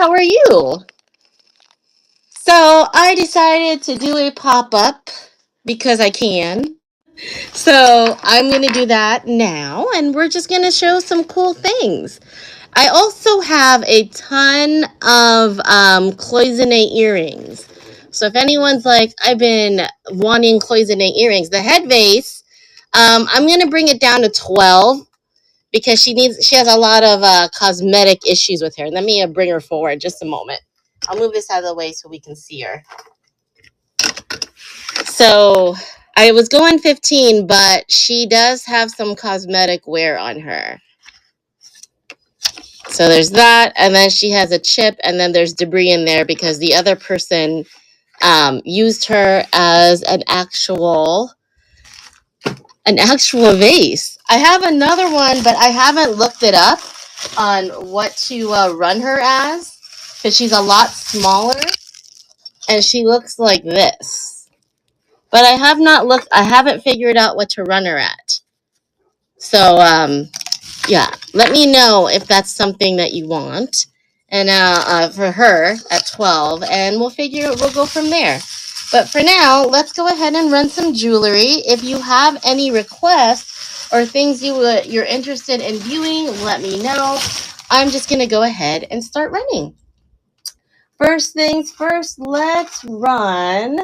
How are you? So I decided to do a pop-up because I can. So I'm going to do that now, and we're just going to show some cool things. I also have a ton of cloisonne earrings. So if anyone's like, I've been wanting cloisonne earrings, the head vase, I'm going to bring it down to 12 because she has a lot of cosmetic issues with her. Let me bring her forward just a moment. I'll move this out of the way so we can see her. So I was going 15, but she does have some cosmetic wear on her. So there's that, and then she has a chip, and then there's debris in there because the other person used her as an actual vase. I have another one, but I haven't looked it up on what to run her as because she's a lot smaller, and she looks like this. But I haven't figured out what to run her at. So, yeah, let me know if that's something that you want. And for her at 12, and we'll go from there. But for now, let's go ahead and run some jewelry. If you have any requests or things you're interested in viewing, let me know. I'm just going to go ahead and start running. First things first, let's run.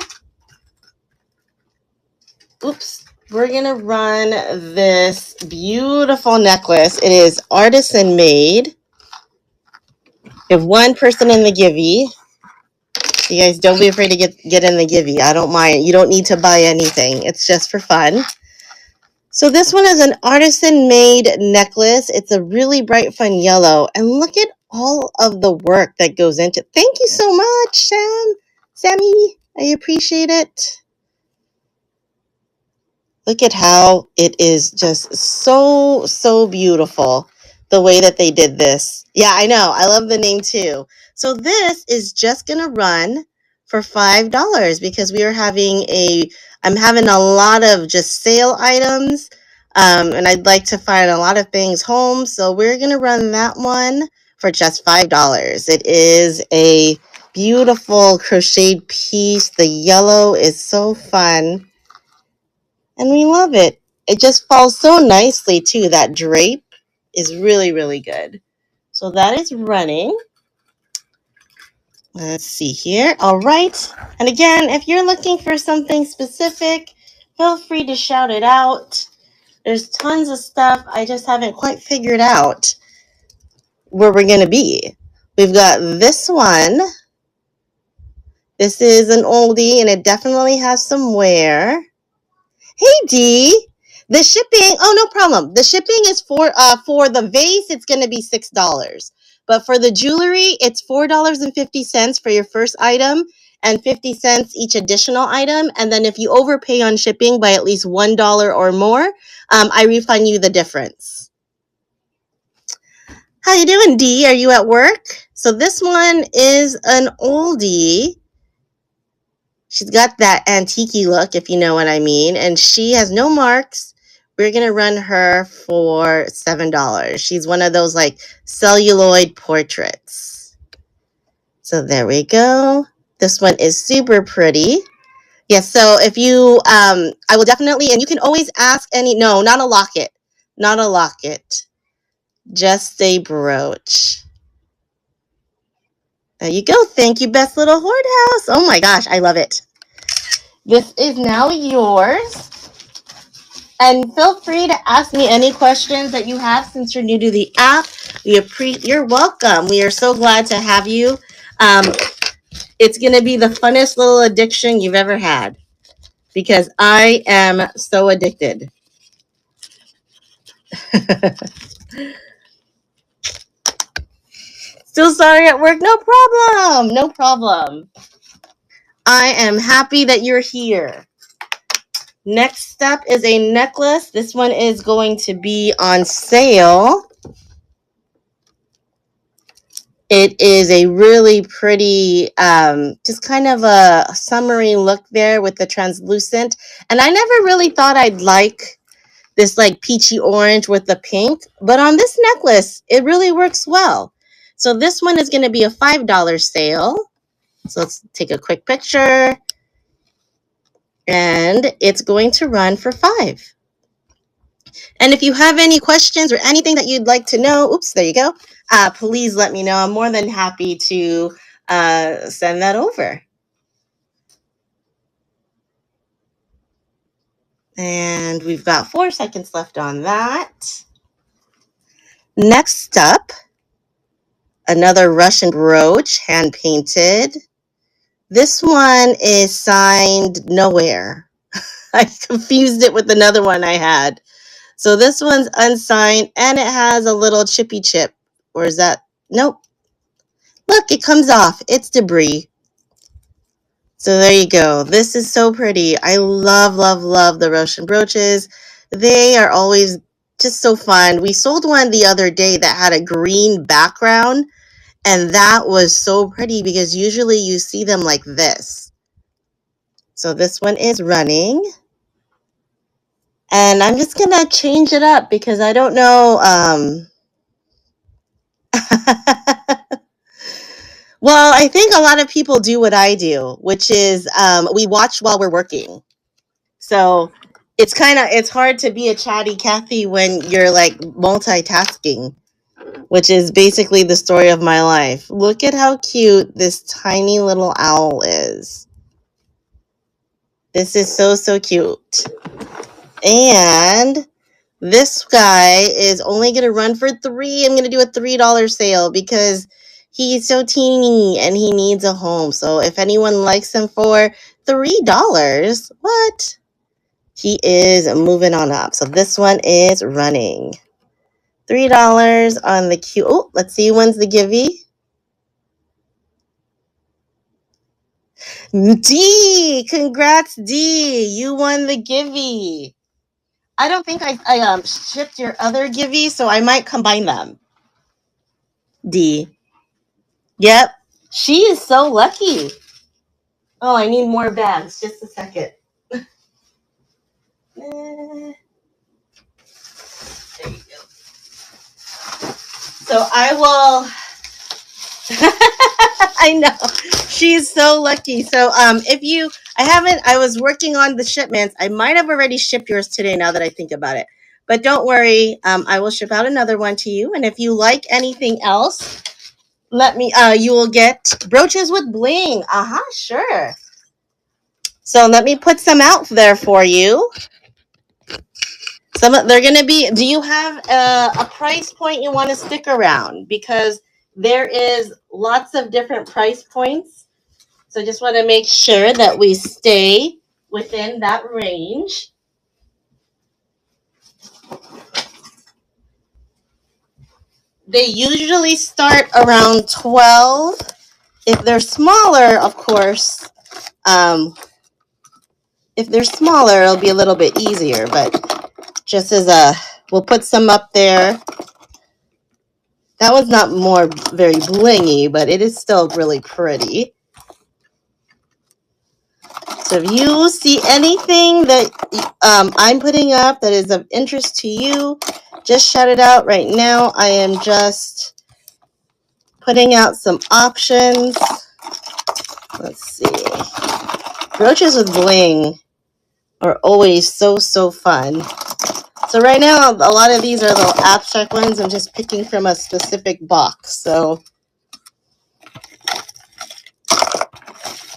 Oops. We're going to run this beautiful necklace. It is artisan made. You have one person in the givey. You guys don't be afraid to get in the givey. I don't mind. You don't need to buy anything. It's just for fun. So this one is an artisan made necklace. It's a really bright fun yellow. And look at all of the work that goes into it. Thank you so much, Sammy. I appreciate it. Look at how it is just so beautiful, the way that they did this. Yeah, I know. I love the name too. So this is just going to run for $5 because I'm having a lot of just sale items. And I'd like to find a lot of things home. So we're going to run that one for just $5. It is a beautiful crocheted piece. The yellow is so fun. And we love it. It just falls so nicely too. That drape is really, really good. So that is running. Let's see here. All right. And again, if you're looking for something specific, feel free to shout it out. There's tons of stuff. I just haven't quite figured out where we're going to be. We've got this one. This is an oldie, and it definitely has some wear. Hey, Dee. The shipping, oh, no problem. The shipping is for the vase, it's going to be $6. But for the jewelry, it's $4.50 for your first item and 50 cents each additional item. And then if you overpay on shipping by at least $1 or more, I refund you the difference. How you doing, Dee? Are you at work? So this one is an oldie. She's got that antique-y look, if you know what I mean. And she has no marks. We're going to run her for $7. She's one of those like celluloid portraits. So there we go. This one is super pretty. Yes, so if you, I will definitely, and you can always ask no, not a locket. Not a locket. Just a brooch. There you go. Thank you, Best Little Hoard House. Oh my gosh, I love it. This is now yours. And feel free to ask me any questions that you have since you're new to the app. You're welcome. We are so glad to have you. It's going to be the funnest little addiction you've ever had because I am so addicted. Still sorry at work? No problem. No problem. I am happy that you're here. Next up is a necklace. This one is going to be on sale. It is a really pretty, just kind of a summery look there with the translucent. And I never really thought I'd like this like peachy orange with the pink. But on this necklace, it really works well. So this one is going to be a $5 sale. So let's take a quick picture. And it's going to run for $5. And if you have any questions or anything that you'd like to know, oops, there you go. Please let me know. I'm more than happy to send that over. And we've got 4 seconds left on that. Next up, another Russian brooch, hand painted. This one is signed nowhere. I confused it with another one I had. So this one's unsigned and it has a little chippy chip. Or is that? Nope. Look, it comes off. It's debris. So there you go. This is so pretty. I love, love, love the Russian brooches. They are always just so fun. We sold one the other day that had a green background. And that was so pretty because usually you see them like this. So this one is running. And I'm just going to change it up because I don't know. Well, I think a lot of people do what I do, which is we watch while we're working. So it's hard to be a chatty Cathy when you're like multitasking, which is basically the story of my life. Look at how cute this tiny little owl is. This is so, so cute. And this guy is only going to run for $3. I'm going to do a $3 sale because he's so teeny and he needs a home. So if anyone likes him for $3, what? He is moving on up. So this one is running. $3 on the queue. Oh, let's see when's the givey. D, congrats, D. You won the givey. I don't think I shipped your other givey, so I might combine them. D. Yep. She is so lucky. Oh, I need more bags. Just a second. There you go. So I will. I know. She's so lucky. So I was working on the shipments. I might have already shipped yours today now that I think about it. But don't worry. I will ship out another one to you. And if you like anything else, you will get brooches with bling. Sure. So let me put some out there for you. They're going to be, do you have a price point you want to stick around? Because there is lots of different price points. So I just want to make sure that we stay within that range. They usually start around 12. If they're smaller, of course, if they're smaller, it'll be a little bit easier. But just we'll put some up there. That one's not very blingy, but it is still really pretty. So if you see anything that I'm putting up that is of interest to you, just shout it out right now. I am just putting out some options. Let's see. Brooches with bling are always so, so fun. So right now, a lot of these are little abstract ones. I'm just picking from a specific box. So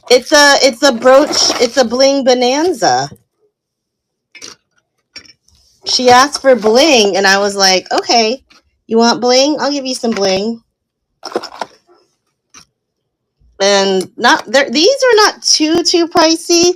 it's a brooch. It's a bling bonanza. She asked for bling, and I was like, okay, you want bling? I'll give you some bling. And these are not too pricey.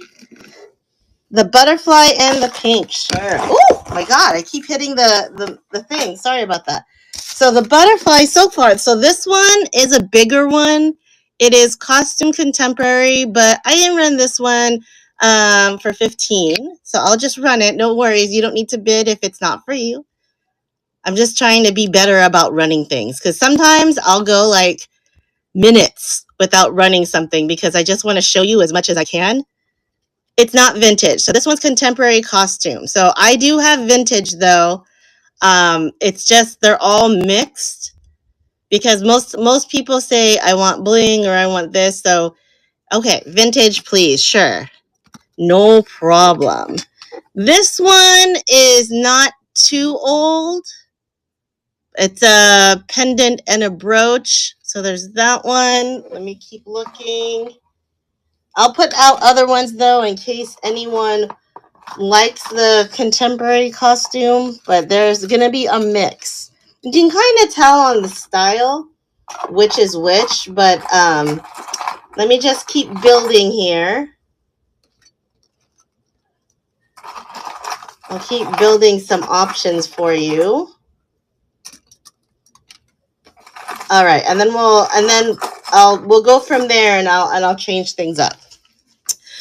The butterfly and the pink, sure. Oh my God, I keep hitting the thing. Sorry about that. So the butterfly so far. So this one is a bigger one. It is costume contemporary, but I didn't run this one for $15. So I'll just run it. No worries. You don't need to bid if it's not for you. I'm just trying to be better about running things because sometimes I'll go like minutes without running something because I just want to show you as much as I can. It's not vintage. So this one's contemporary costume. So I do have vintage though. It's just they're all mixed. because most people say I want bling or I want this. So okay, vintage, please, sure, no problem. This one is not too old. It's a pendant and a brooch. So there's that one. Let me keep looking. I'll put out other ones though in case anyone likes the contemporary costume, but there's gonna be a mix. You can kind of tell on the style which is which, but let me just keep building here. I'll keep building some options for you. All right, and then we'll go from there, and I'll change things up.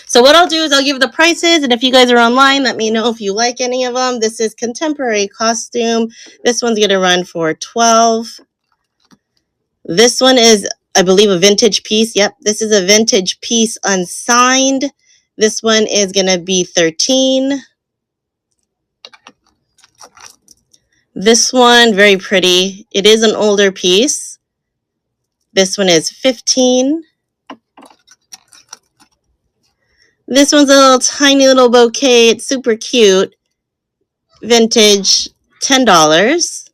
So what I'll do is I'll give the prices, and if you guys are online, let me know if you like any of them. This is contemporary costume. This one's gonna run for $12. This one is, I believe, a vintage piece. Yep, this is a vintage piece unsigned. This one is gonna be $13. This one, very pretty. It is an older piece. This one is $15. This one's a little tiny little bouquet. It's super cute. Vintage, $10.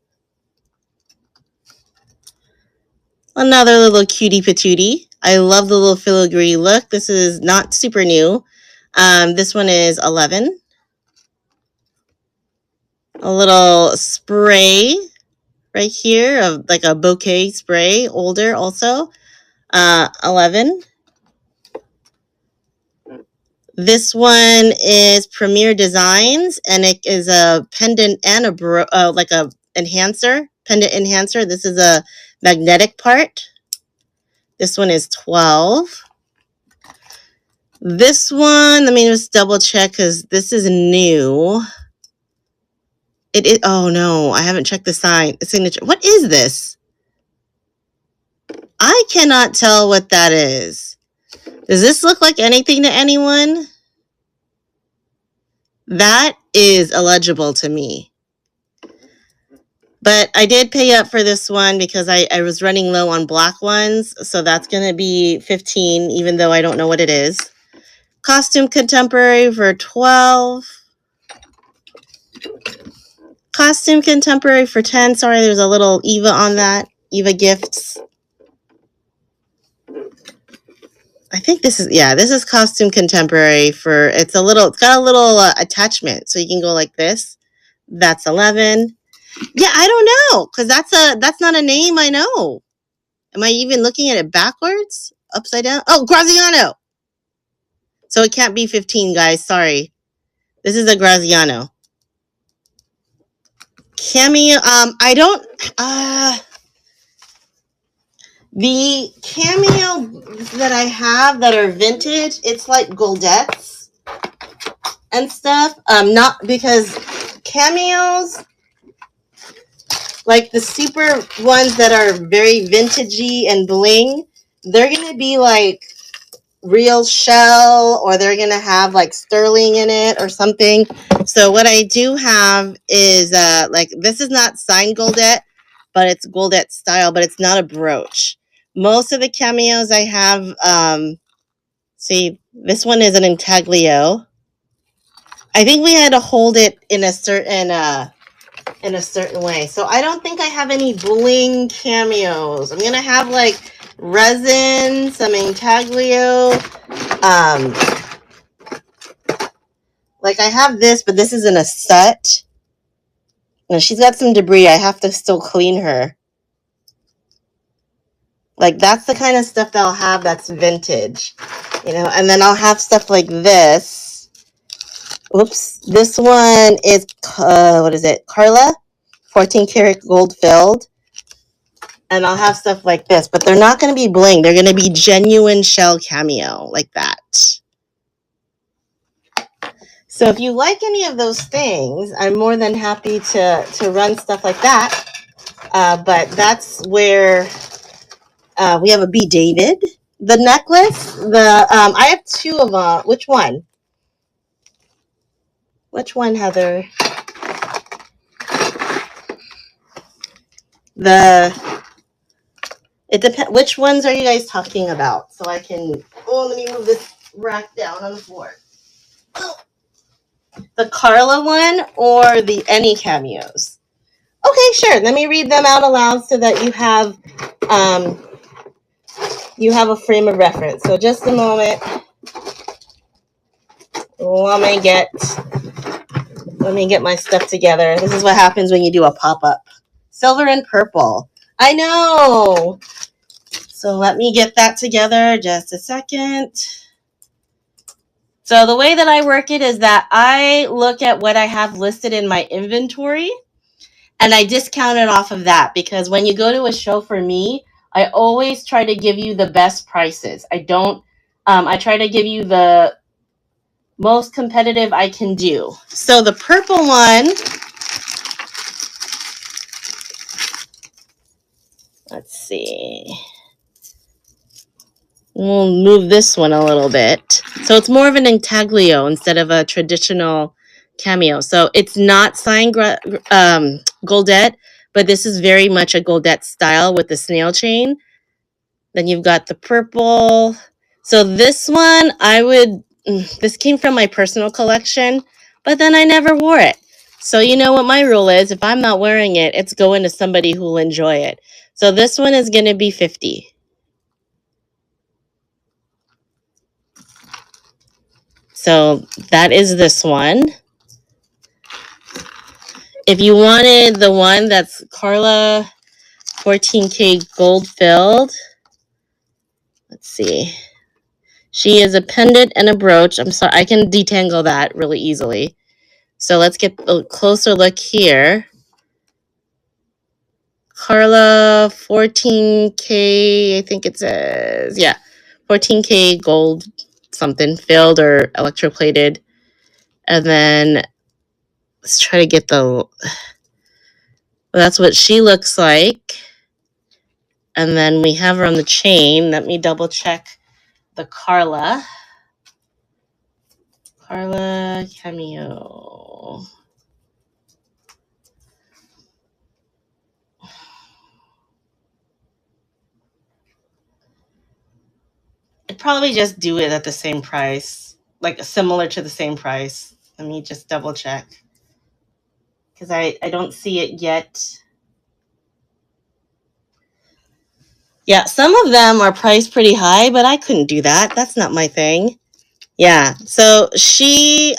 Another little cutie patootie. I love the little filigree look. This is not super new. This one is $11. A little spray right here of like a bouquet spray, older also. $11. This one is Premier Designs, and it is a pendant and a like a enhancer, pendant enhancer. This is a magnetic part. This one is $12. This one, let me just double check because this is new. It is, oh no, I haven't checked the signature. What is this? I cannot tell what that is. Does this look like anything to anyone? That is illegible to me. But I did pay up for this one because I was running low on black ones. So that's going to be $15, even though I don't know what it is. Costume Contemporary for $12. Costume Contemporary for $10. Sorry, there's a little Eva on that. Eva Gifts. I think this is Costume Contemporary for, it's got a little attachment. So you can go like this. That's $11. Yeah, I don't know, because that's not a name I know. Am I even looking at it backwards? Upside down? Oh, Graziano. So it can't be 15, guys. Sorry. This is a Graziano. Cameo, I don't, the Cameo that I have that are vintage, it's like goldettes and stuff. Not because Cameos, like the super ones that are very vintagey and bling, they're going to be like real shell, or they're going to have like sterling in it or something. So what I do have is like, this is not signed goldette, but it's goldette style, but it's not a brooch. Most of the Cameos I have, see, this one is an intaglio. I think we had to hold it in a certain way. So I don't think I have any bling Cameos. I'm gonna have like resin, some intaglio. Like I have this, but this isn't a set. No, she's got some debris. I have to still clean her. Like that's the kind of stuff that I'll have that's vintage, you know. And then I'll have stuff like this. Oops, this one is what is it? Carla, 14 karat gold filled. And I'll have stuff like this, but they're not going to be bling. They're going to be genuine shell Cameo like that. So if you like any of those things, I'm more than happy to run stuff like that. But that's where we have a B. David. The necklace, I have two of them. Which one? Which one, Heather? It depends. Which ones are you guys talking about? So I can. Oh, let me move this rack down on the floor. The Carla one or the any cameos? Okay, sure. Let me read them out aloud so that um you have a frame of reference. So just a moment. Let me get my stuff together. This is what happens when you do a pop-up. Silver and purple. I know. So let me get that together. Just a second. So the way that I work it is that I look at what I have listed in my inventory and I discount it off of that, because when you go to a show, for me, I always try to give you the best prices. I try to give you the most competitive I can do. So the purple one, let's see. We'll move this one a little bit. So it's more of an intaglio instead of a traditional cameo. So it's not signed goldette, but this is very much a goldette style with the snail chain. Then you've got the purple. So this one, this came from my personal collection, but then I never wore it. So you know what my rule is. If I'm not wearing it, it's going to somebody who will enjoy it. So this one is going to be 50. So that is this one. If you wanted the one that's Carla 14K gold filled, let's see. She is a pendant and a brooch. I'm sorry, I can detangle that really easily. So let's get a closer look here. Carla 14K, I think it says, yeah, 14K gold something filled or electroplated. And then let's try to get that's what she looks like. And then we have her on the chain. Let me double check the Carla Cameo. I'd probably just do it at the same price, like similar to the same price. Let me just double check, because I don't see it yet. Yeah, some of them are priced pretty high, but I couldn't do that. That's not my thing. Yeah, so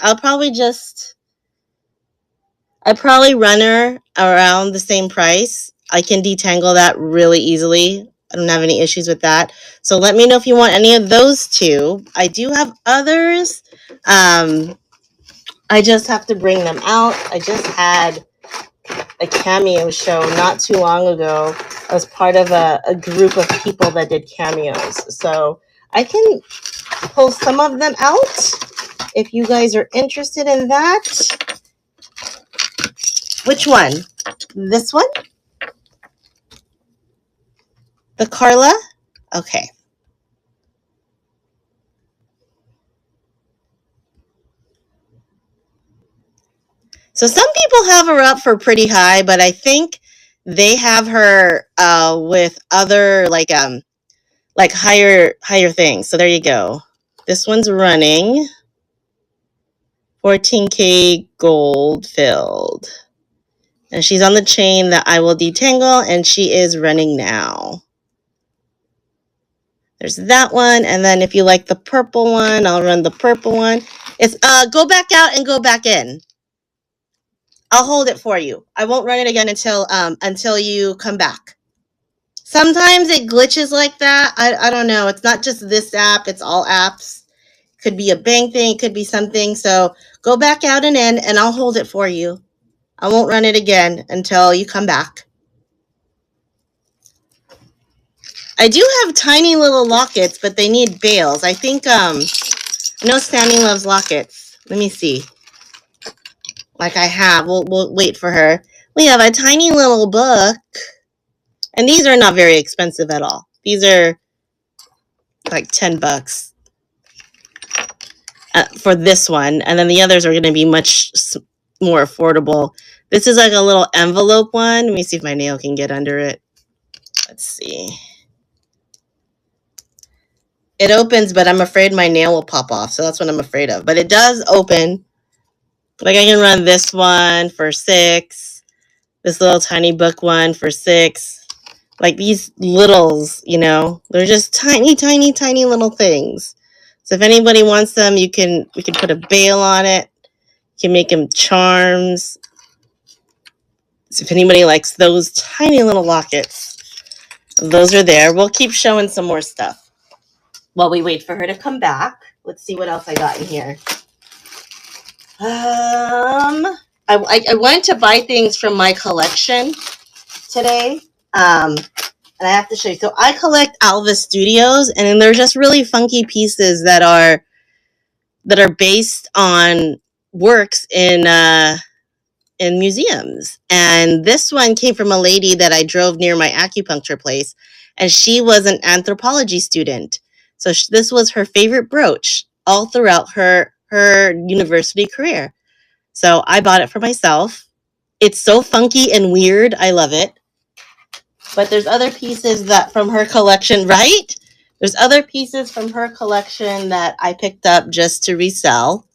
I'll probably run her around the same price. I can detangle that really easily. I don't have any issues with that. So let me know if you want any of those two. I do have others. I just have to bring them out. I just had a cameo show not too long ago. I was part of a group of people that did cameos. So I can pull some of them out if you guys are interested in that. Which one? This one? The Carla? Okay. So some people have her up for pretty high, but I think they have her with other like higher things. So there you go. This one's running 14K gold filled. And she's on the chain that I will detangle, and she is running now. There's that one. And then if you like the purple one, I'll run the purple one. It's go back out and go back in. I'll hold it for you. I won't run it again until you come back. Sometimes it glitches like that. I don't know. It's not just this app. It's all apps. Could be a bang thing. Could be something. So go back out and in, and I'll hold it for you. I won't run it again until you come back. I do have tiny little lockets, but they need bails. I think, no Standing loves lockets. Let me see. Like I have. We'll wait for her. We have a tiny little book. And these are not very expensive at all. These are like $10 for this one. And then the others are going to be much more affordable. This is like a little envelope one. Let me see if my nail can get under it. Let's see. It opens, but I'm afraid my nail will pop off. So that's what I'm afraid of. But it does open. Like I can run this one for $6. This little tiny book one for $6. Like these littles, you know, they're just tiny, tiny, tiny little things. So if anybody wants them, we can put a bail on it. You can make them charms. So if anybody likes those tiny little lockets, those are there. We'll keep showing some more stuff while we wait for her to come back. Let's see what else I got in here. I went to buy things from my collection today. And I have to show you. So I collect Alva Studios, and then they're just really funky pieces that are based on works in museums. And this one came from a lady that I drove near my acupuncture place, and she was an anthropology student. So this was her favorite brooch all throughout her university career. So I bought it for myself. It's so funky and weird. I love it. But there's other pieces that from her collection, right? There's other pieces from her collection that I picked up just to resell.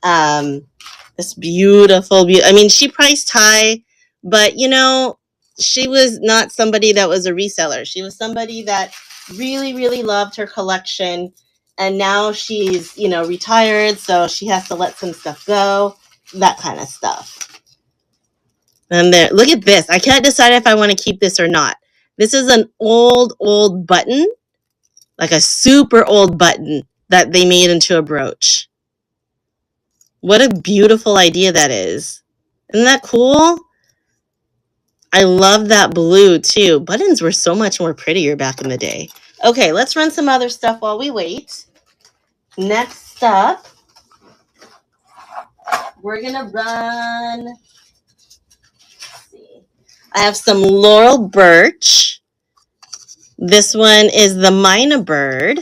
This beautiful, I mean, she priced high, but you know, she was not somebody that was a reseller. She was somebody that really, really loved her collection. And now she's, you know, retired, so she has to let some stuff go, that kind of stuff. And there, look at this. I can't decide if I want to keep this or not. This is an old button, like a super old button that they made into a brooch. What a beautiful idea that is. Isn't that cool? I love that blue too. Buttons were so much more prettier back in the day. Okay, let's run some other stuff while we wait. Next up, we're going to run, let's see. I have some Laurel Birch. This one is the Mina Bird.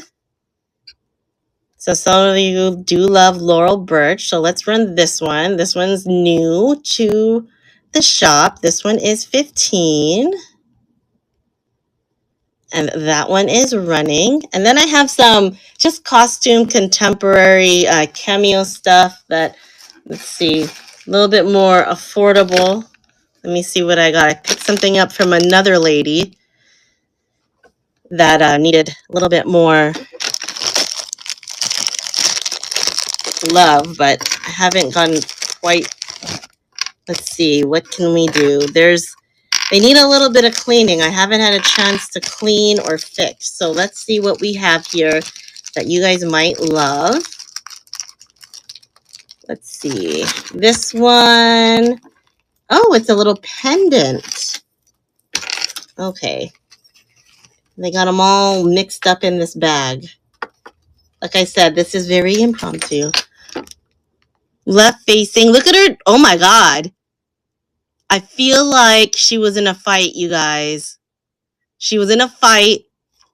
So some of you do love Laurel Birch. So let's run this one. This one's new to the shop. This one is $15. And that one is running. And then I have some just costume contemporary cameo stuff that, let's see, a little bit more affordable. Let me see what I got. I picked something up from another lady that needed a little bit more love, but I haven't gotten quite. Let's see, what can we do? They need a little bit of cleaning. I haven't had a chance to clean or fix. So let's see what we have here that you guys might love. Let's see. This one. Oh, it's a little pendant. Okay. They got them all mixed up in this bag. Like I said, this is very impromptu. Left facing. Look at her. Oh my God. I feel like she was in a fight, you guys. She was in a fight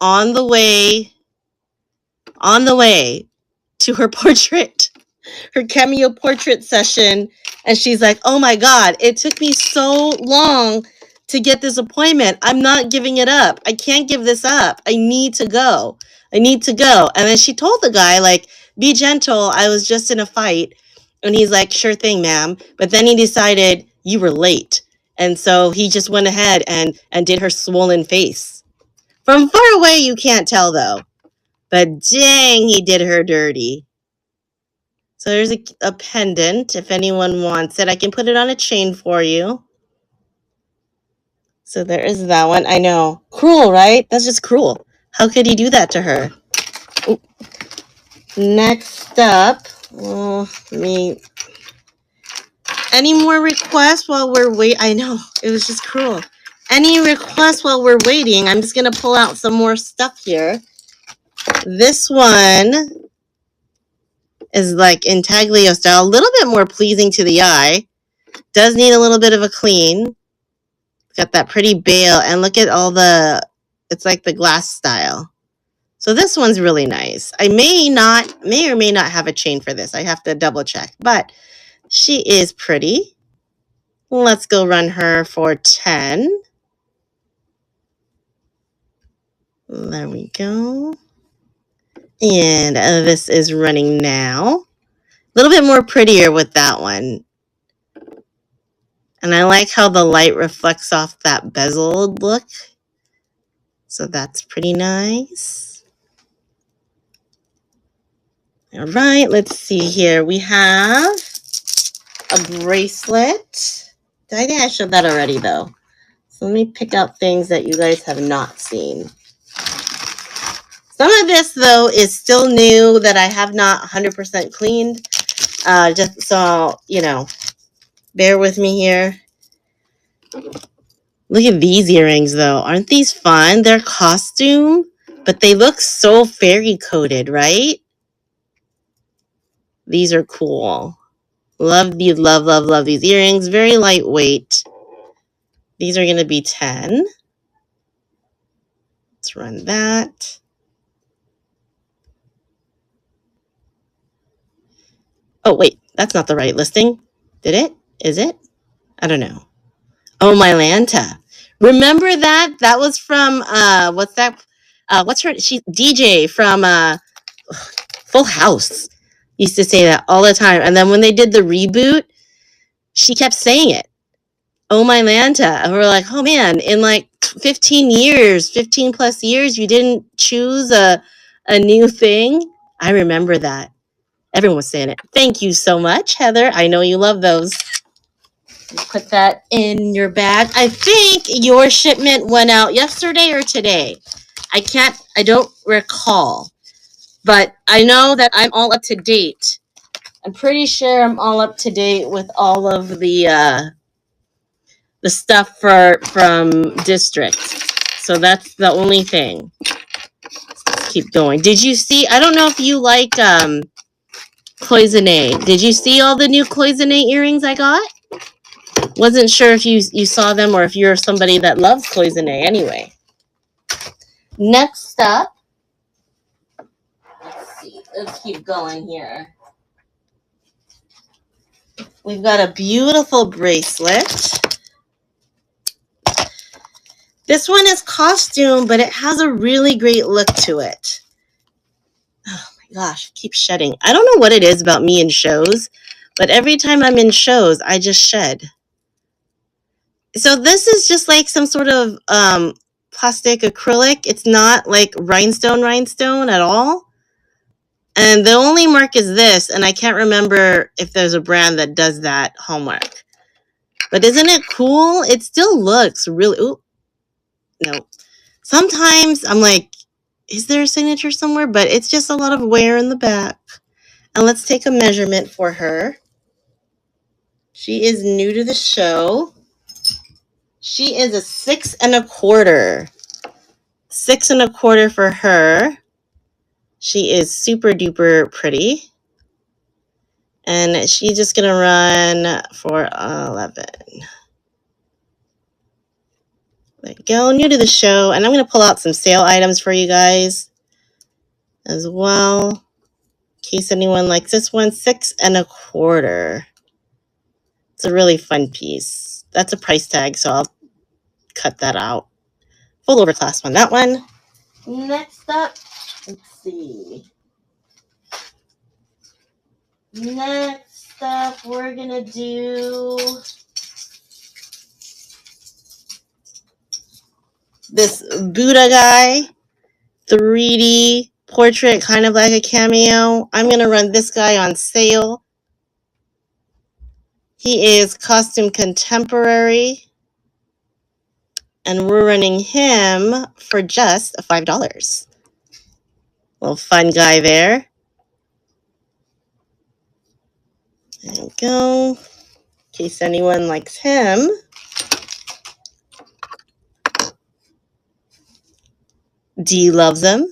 on the way to her portrait, her cameo portrait session. And she's like, oh my God, it took me so long to get this appointment. I'm not giving it up. I can't give this up. I need to go. And then she told the guy, like, be gentle. I was just in a fight. And he's like, sure thing, ma'am. But then he decided you were late. And so he just went ahead and did her swollen face. From far away, you can't tell, though. But dang, he did her dirty. So there's a pendant. If anyone wants it, I can put it on a chain for you. So there is that one. I know. Cruel, right? That's just cruel. How could he do that to her? Ooh. Next up, any more requests while we're waiting? I know, it was just cruel. Any requests while we're waiting? I'm just going to pull out some more stuff here. This one is like intaglio style, a little bit more pleasing to the eye. Does need a little bit of a clean. Got that pretty bail, and look at all it's like the glass style. So this one's really nice. I may or may not have a chain for this. I have to double check, but she is pretty. Let's go run her for 10. There we go. And this is running now. A little bit more prettier with that one. And I like how the light reflects off that bezeled look. So that's pretty nice. All right, let's see here. We have a bracelet. I think I showed that already, though. So let me pick out things that you guys have not seen. Some of this, though, is still new that I have not 100% cleaned. Just so, you know, bear with me here. Look at these earrings, though. Aren't these fun? They're costume, but they look so fairy coated, right? These are cool. Love these, love these earrings. Very lightweight. These are going to be 10. Let's run that. Oh, wait, that's not the right listing. Did it? Is it? I don't know. Oh, my Lanta. Remember that? That was from, what's that? What's her? She DJ from Full House. Used to say that all the time. And then when they did the reboot, she kept saying it. Oh, my Lanta. And we're like, oh, man, in like 15 plus years, you didn't choose a new thing? I remember that. Everyone was saying it. Thank you so much, Heather. I know you love those. Put that in your bag. I think your shipment went out yesterday or today. I don't recall. But I know that I'm all up to date. I'm pretty sure I'm all up to date with all of the stuff from district. So that's the only thing. Let's keep going. Did you see? I don't know if you like cloisonne. Did you see all the new cloisonne earrings I got? Wasn't sure if you saw them or if you're somebody that loves cloisonne anyway. Next up, let's see. Let's keep going here. We've got a beautiful bracelet. This one is costume, but it has a really great look to it. Oh my gosh, it keeps shedding. I don't know what it is about me in shows, but every time I'm in shows, I just shed. So this is just like some sort of plastic acrylic. It's not like rhinestone at all. And the only mark is this, and I can't remember if there's a brand that does that hallmark. But isn't it cool? It still looks really... Ooh, no. Sometimes I'm like, is there a signature somewhere? But it's just a lot of wear in the back. And let's take a measurement for her. She is new to the show. She is a 6 1/4. 6 1/4 for her. She is super duper pretty. And she's just going to run for 11. There you go. New to the show. And I'm going to pull out some sale items for you guys as well. In case anyone likes this one. 6 1/4. It's a really fun piece. That's a price tag, so I'll cut that out. Full over clasp on that one. Next up, let's see. Next up, we're going to do this Buddha guy, 3D portrait, kind of like a cameo. I'm going to run this guy on sale. He is costume contemporary. And we're running him for just $5. Little fun guy there. There you go. In case anyone likes him. D loves him.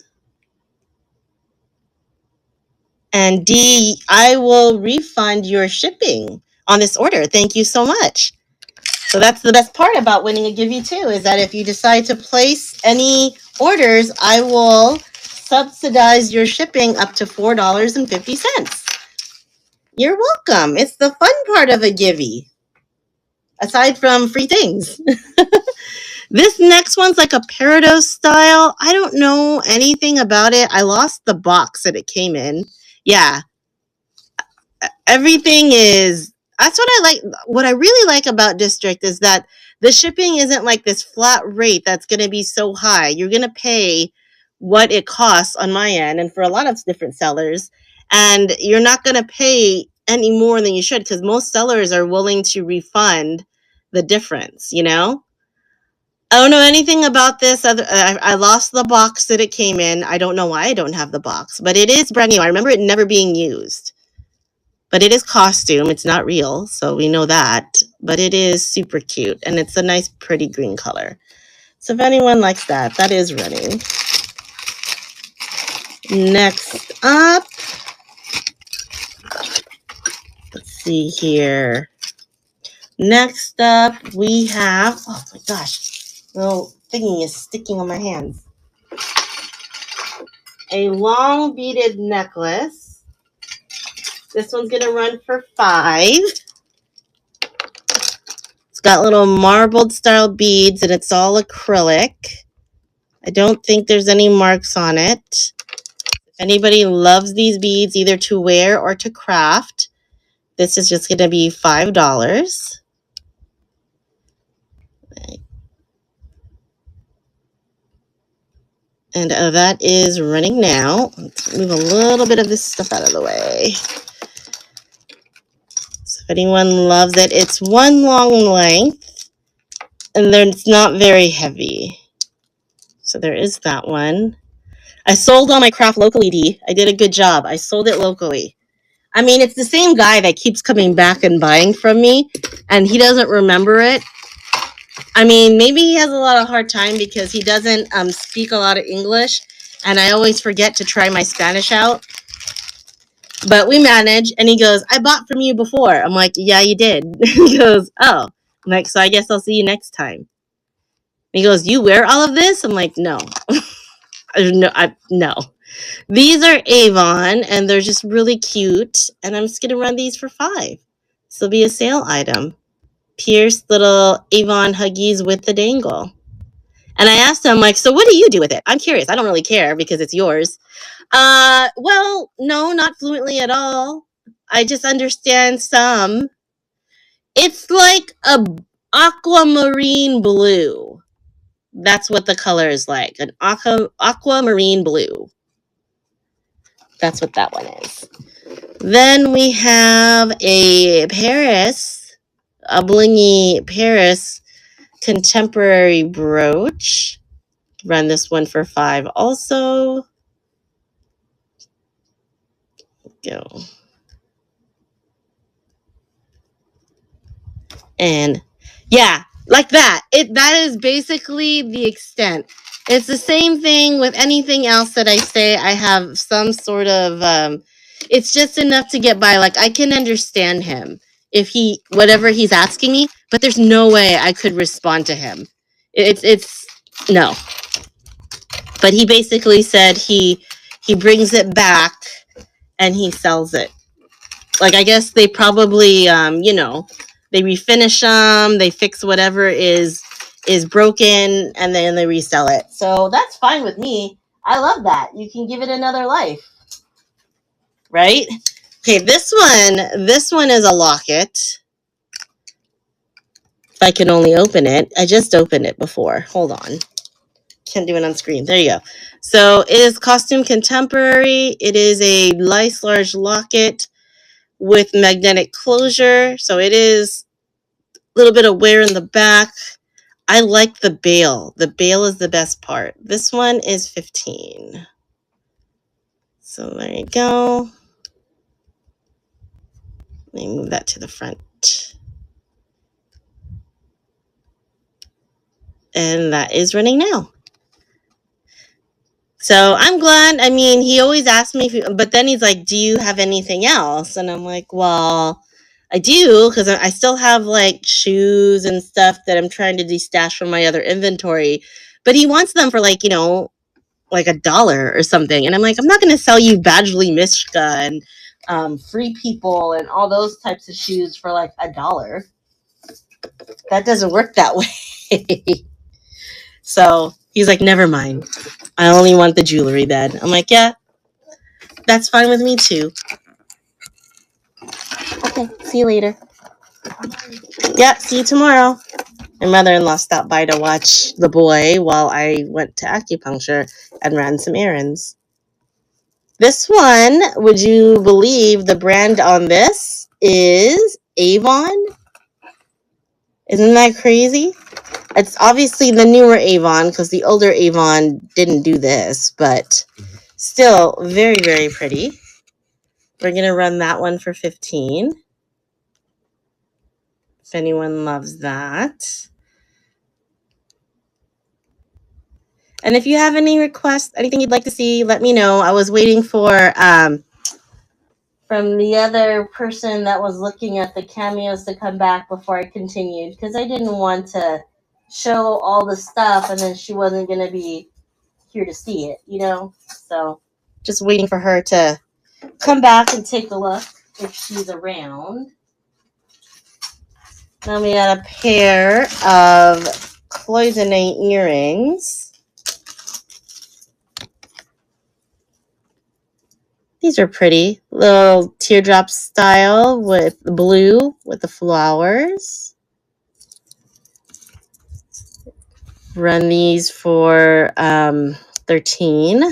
And D, I will refund your shipping on this order. Thank you so much. So that's the best part about winning a Give You Two, is that if you decide to place any orders, I will subsidize your shipping up to $4.50. You're welcome. It's the fun part of a givey, aside from free things. This next one's like a Parados Style. I don't know anything about it. I lost the box that it came in. Yeah, everything is, that's what I like. What I really like about District is that the shipping isn't like this flat rate that's going to be so high. You're going to pay what it costs on my end and for a lot of different sellers, and you're not going to pay any more than you should because most sellers are willing to refund the difference, you know? I don't know anything about this. I lost the box that it came in. I don't know why I don't have the box, but it is brand new. I remember it never being used. But it is costume. It's not real, so we know that. But it is super cute, and it's a nice, pretty green color. So if anyone likes that, that is running. Next up, let's see here. Next up, we have, oh my gosh, little thingy is sticking on my hands. A long beaded necklace. This one's going to run for $5. It's got little marbled style beads and it's all acrylic. I don't think there's any marks on it. If anybody loves these beads either to wear or to craft, this is just going to be $5. And that is running now. Let's move a little bit of this stuff out of the way. So if anyone loves it, it's one long length and then it's not very heavy. So there is that one. I sold all my craft locally, D. I did a good job. I sold it locally. I mean, it's the same guy that keeps coming back and buying from me, and he doesn't remember it. I mean, maybe he has a lot of hard time because he doesn't speak a lot of English, and I always forget to try my Spanish out. But we manage, and he goes, I bought from you before. I'm like, yeah, you did. He goes, oh. I'm like, so I guess I'll see you next time. And he goes, you wear all of this? I'm like, no. No. These are Avon, and they're just really cute, and I'm just going to run these for $5. This will be a sale item. Pierced little Avon Huggies with the dangle. And I asked him, like, so what do you do with it? I'm curious. I don't really care because it's yours. Well, no, not fluently at all. I just understand some. It's like a aquamarine blue. That's what the color is like, an aquamarine blue. That's what that one is. Then we have a Paris, a blingy Paris contemporary brooch. Run this one for $5 also. Go. And yeah, like that. That is basically the extent. It's the same thing with anything else that I say. I have some sort of it's just enough to get by. Like I can understand him if he whatever he's asking me, but there's no way I could respond to him. It's no. But he basically said he brings it back and he sells it. Like I guess they probably they refinish them, they fix whatever is broken, and then they resell it. So that's fine with me. I love that. You can give it another life. Right? Okay, this one is a locket. If I can only open it. I just opened it before. Hold on. Can't do it on screen. There you go. So it is costume contemporary. It is a nice large locket with magnetic closure. So it is a little bit of wear in the back. I like the bail. The bail is the best part. This one is $15. So there you go. Let me move that to the front. And that is running now. So I'm glad. I mean, he always asks me, but then he's like, do you have anything else? And I'm like, well, I do, because I still have like shoes and stuff that I'm trying to destash from my other inventory. But he wants them for like, like $1 or something. And I'm like, I'm not going to sell you Badgley Mishka and Free People and all those types of shoes for like $1. That doesn't work that way. So he's like, never mind. I only want the jewelry then. I'm like, yeah, that's fine with me too. Okay, see you later. Yeah, see you tomorrow. My mother-in-law stopped by to watch the boy while I went to acupuncture and ran some errands. This one, would you believe the brand on this is Avon? Isn't that crazy? It's obviously the newer Avon because the older Avon didn't do this, but still very, very pretty. We're going to run that one for 15. If anyone loves that. And if you have any requests, anything you'd like to see, let me know. I was waiting for from the other person that was looking at the cameos to come back before I continued because I didn't want to show all the stuff and then she wasn't going to be here to see it, you know? So just waiting for her to come back and take a look if she's around. Then we got a pair of cloisonne earrings. These are pretty. Little teardrop style with blue with the flowers. Run these for 13.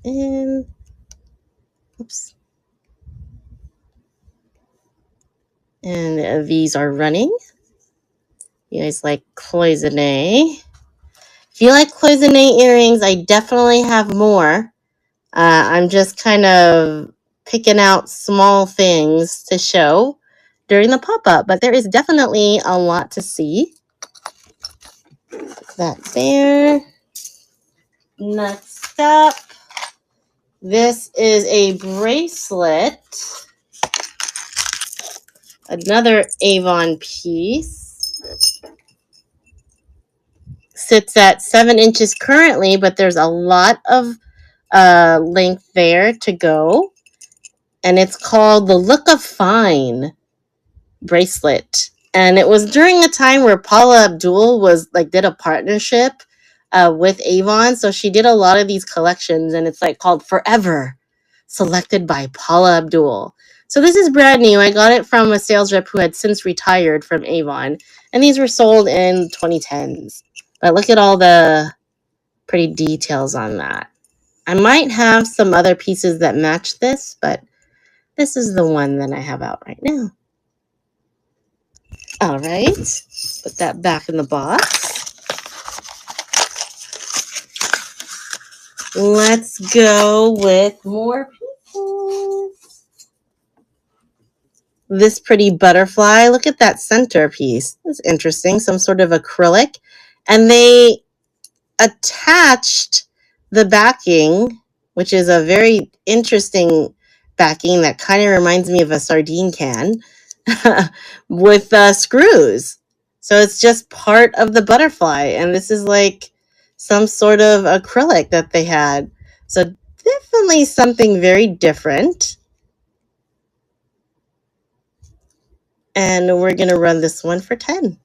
And oops. And these are running. You guys like cloisonne. If you like cloisonne earrings, I definitely have more. I'm just kind of picking out small things to show during the pop-up, but there is definitely a lot to see. Put that there. Next up, this is a bracelet. Another Avon piece. Sits at 7 inches currently, but there's a lot of length there to go. And it's called the Look of Fine bracelet. And it was during a time where Paula Abdul was like did a partnership with Avon. So she did a lot of these collections and it's like called Forever, selected by Paula Abdul. So this is brand new. I got it from a sales rep who had since retired from Avon. And these were sold in 2010s. But look at all the pretty details on that. I might have some other pieces that match this, but this is the one that I have out right now. All right, put that back in the box. Let's go with more pieces. This pretty butterfly. Look at that centerpiece. That's interesting. Some sort of acrylic. And they attached the backing, which is a very interesting backing that kind of reminds me of a sardine can, with screws. So it's just part of the butterfly. And this is like some sort of acrylic that they had. So definitely something very different. And we're going to run this one for 10.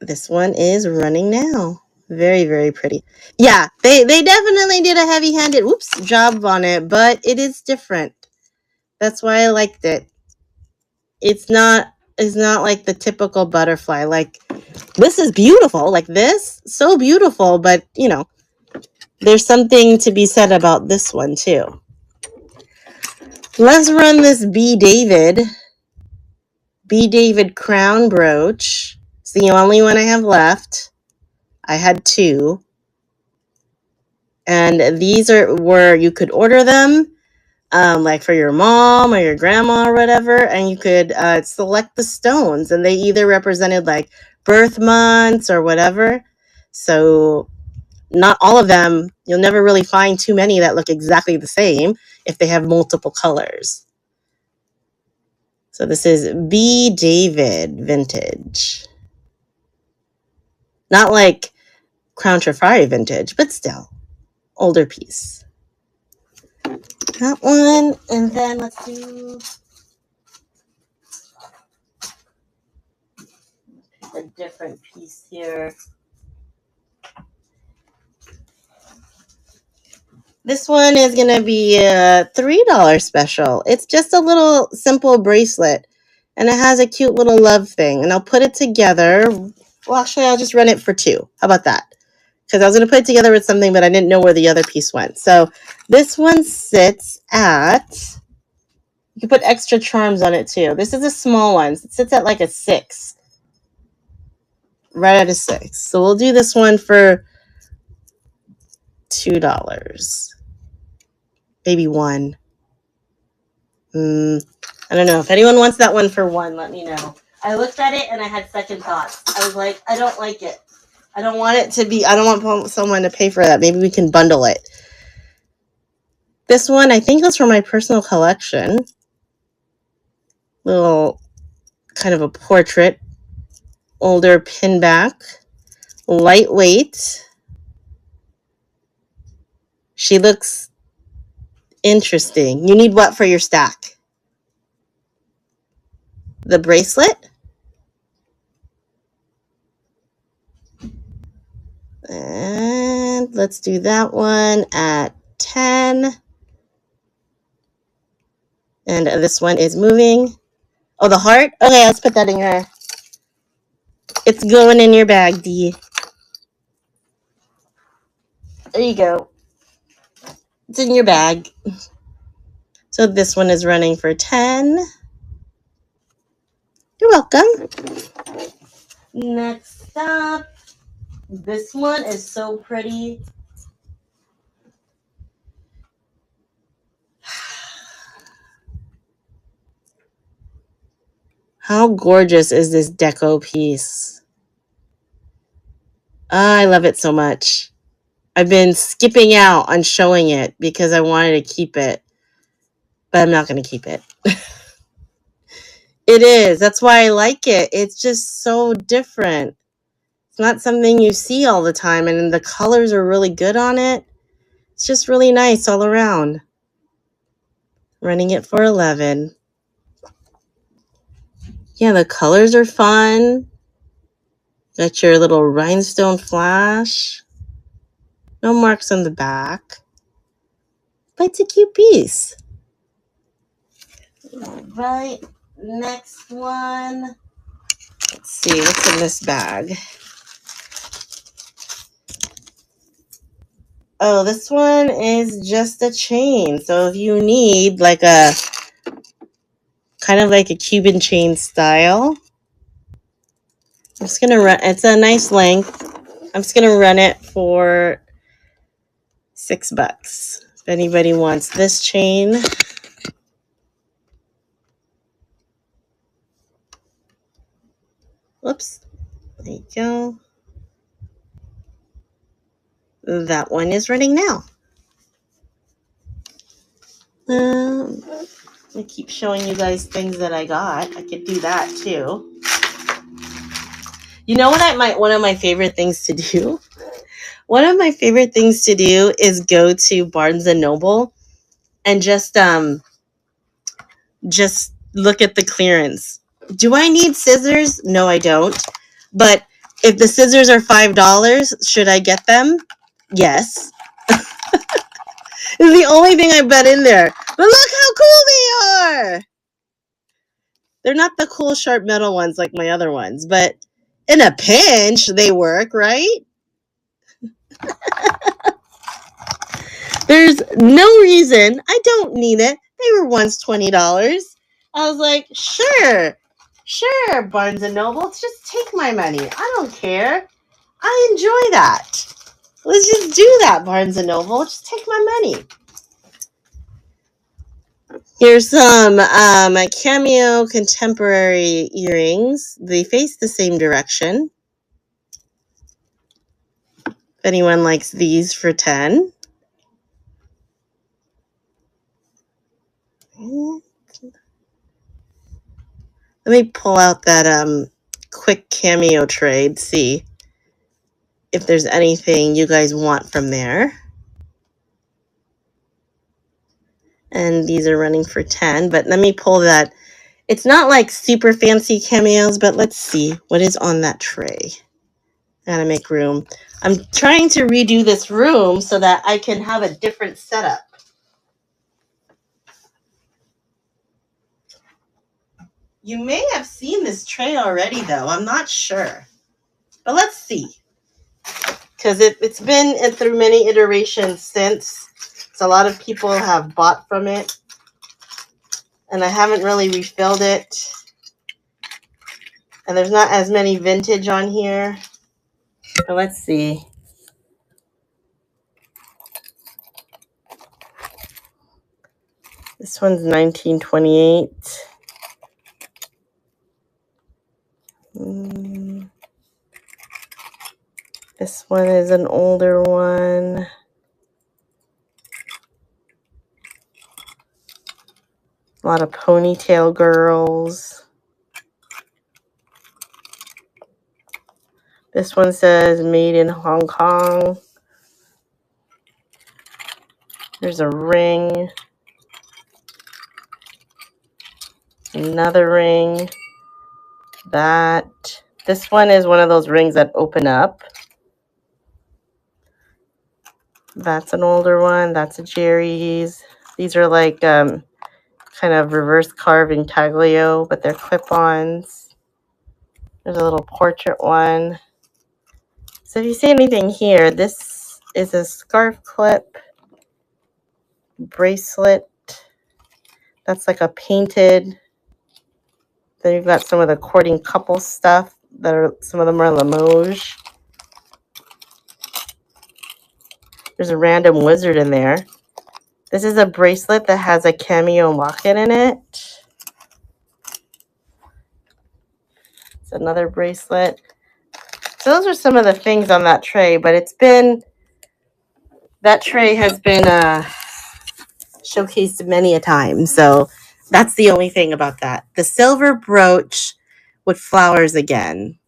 This one is running now. Very, very pretty. Yeah, they definitely did a heavy-handed job on it, but it is different. That's why I liked it. It's not like the typical butterfly. Like, this is beautiful. Like this, so beautiful, but you know, there's something to be said about this one too. Let's run this B. David crown brooch. It's the only one I have left. I had 2. And these are where you could order them, like for your mom or your grandma or whatever, and you could select the stones, and they either represented like birth months or whatever. So not all of them, you'll never really find too many that look exactly the same if they have multiple colors. So this is B. David vintage. Not like Crown Trifari vintage, but still older piece. That one, and then let's do a different piece here. This one is going to be a $3 special. It's just a little simple bracelet. And it has a cute little love thing. And I'll put it together. Well, actually, I'll just run it for $2. How about that? Because I was going to put it together with something, but I didn't know where the other piece went. So this one sits at... You can put extra charms on it, too. This is a small one. It sits at like a 6. Right at a 6. So we'll do this one for $2. Maybe 1. I don't know. If anyone wants that one for 1, let me know. I looked at it and I had second thoughts. I was like, I don't like it. I don't want it to be, I don't want someone to pay for that. Maybe we can bundle it. This one, I think was from my personal collection. Little kind of a portrait. Older pinback. Lightweight. She looks interesting. You need what for your stack? The bracelet? And let's do that one at 10. And this one is moving. Oh, the heart? Okay, let's put that in here. It's going in your bag, D. There you go. It's in your bag. So this one is running for 10. You're welcome. Next up, this one is so pretty. How gorgeous is this deco piece? I love it so much. I've been skipping out on showing it because I wanted to keep it. But I'm not going to keep it. It is. That's why I like it. It's just so different. It's not something you see all the time. And the colors are really good on it. It's just really nice all around. Running it for 11. Yeah, the colors are fun. Got your little Rhinestone Flash. No marks on the back. But it's a cute piece. All right. Next one. Let's see. What's in this bag? Oh, this one is just a chain. So if you need like a kind of like a Cuban chain style, I'm just going to run. It's a nice length. I'm just going to run it for $6. If anybody wants this chain. Whoops. There you go. That one is running now. I keep showing you guys things that I got. I could do that too. You know what one of my favorite things to do? One of my favorite things to do is go to Barnes and Noble and just look at the clearance. Do I need scissors? No, I don't. But if the scissors are $5, should I get them? Yes. It's the only thing I bet in there. But look how cool they are. They're not the cool sharp metal ones like my other ones, but in a pinch, they work, right? There's no reason. I don't need it. They were once $20. I was like, sure, Barnes & Noble. Just take my money. I don't care. I enjoy that. Let's just do that, Barnes & Noble. Just take my money. Here's some Cameo contemporary earrings. They face the same direction. If anyone likes these for 10. Let me pull out that quick Cameo trade, see if there's anything you guys want from there. And these are running for 10, but let me pull that. It's not like super fancy cameos, but let's see what is on that tray. Gotta make room. I'm trying to redo this room so that I can have a different setup. You may have seen this tray already, though. I'm not sure. But let's see. Because it's been through many iterations since. So a lot of people have bought from it. And I haven't really refilled it. And there's not as many vintage on here. But let's see. This one's 1928. This one is an older one. A lot of ponytail girls. This one says made in Hong Kong. There's a ring. Another ring. That. This one is one of those rings that open up. That's an older one. That's a Jerry's. These are like kind of reverse carved intaglio, but they're clip-ons. There's a little portrait one. So if you see anything here, this is a scarf clip bracelet. That's like a painted. Then you've got some of the courting couple stuff that are, some of them are Limoges. There's a random wizard in there. This is a bracelet that has a cameo locket in it. It's another bracelet. So those are some of the things on that tray, but it's been, that tray has been showcased many a time. So that's the only thing about that. The silver brooch with flowers again.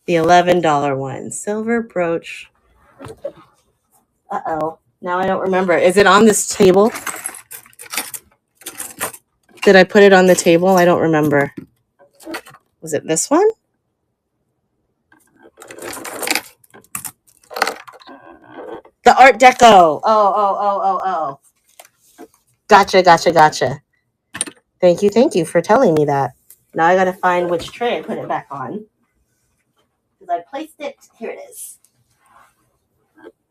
The $11 one. Silver brooch. Uh-oh. Now I don't remember. Is it on this table? Did I put it on the table? I don't remember. Was it this one? The Art Deco. Oh. Gotcha. Thank you for telling me that. Now I gotta find which tray I put it back on. Because I placed it. Here it is.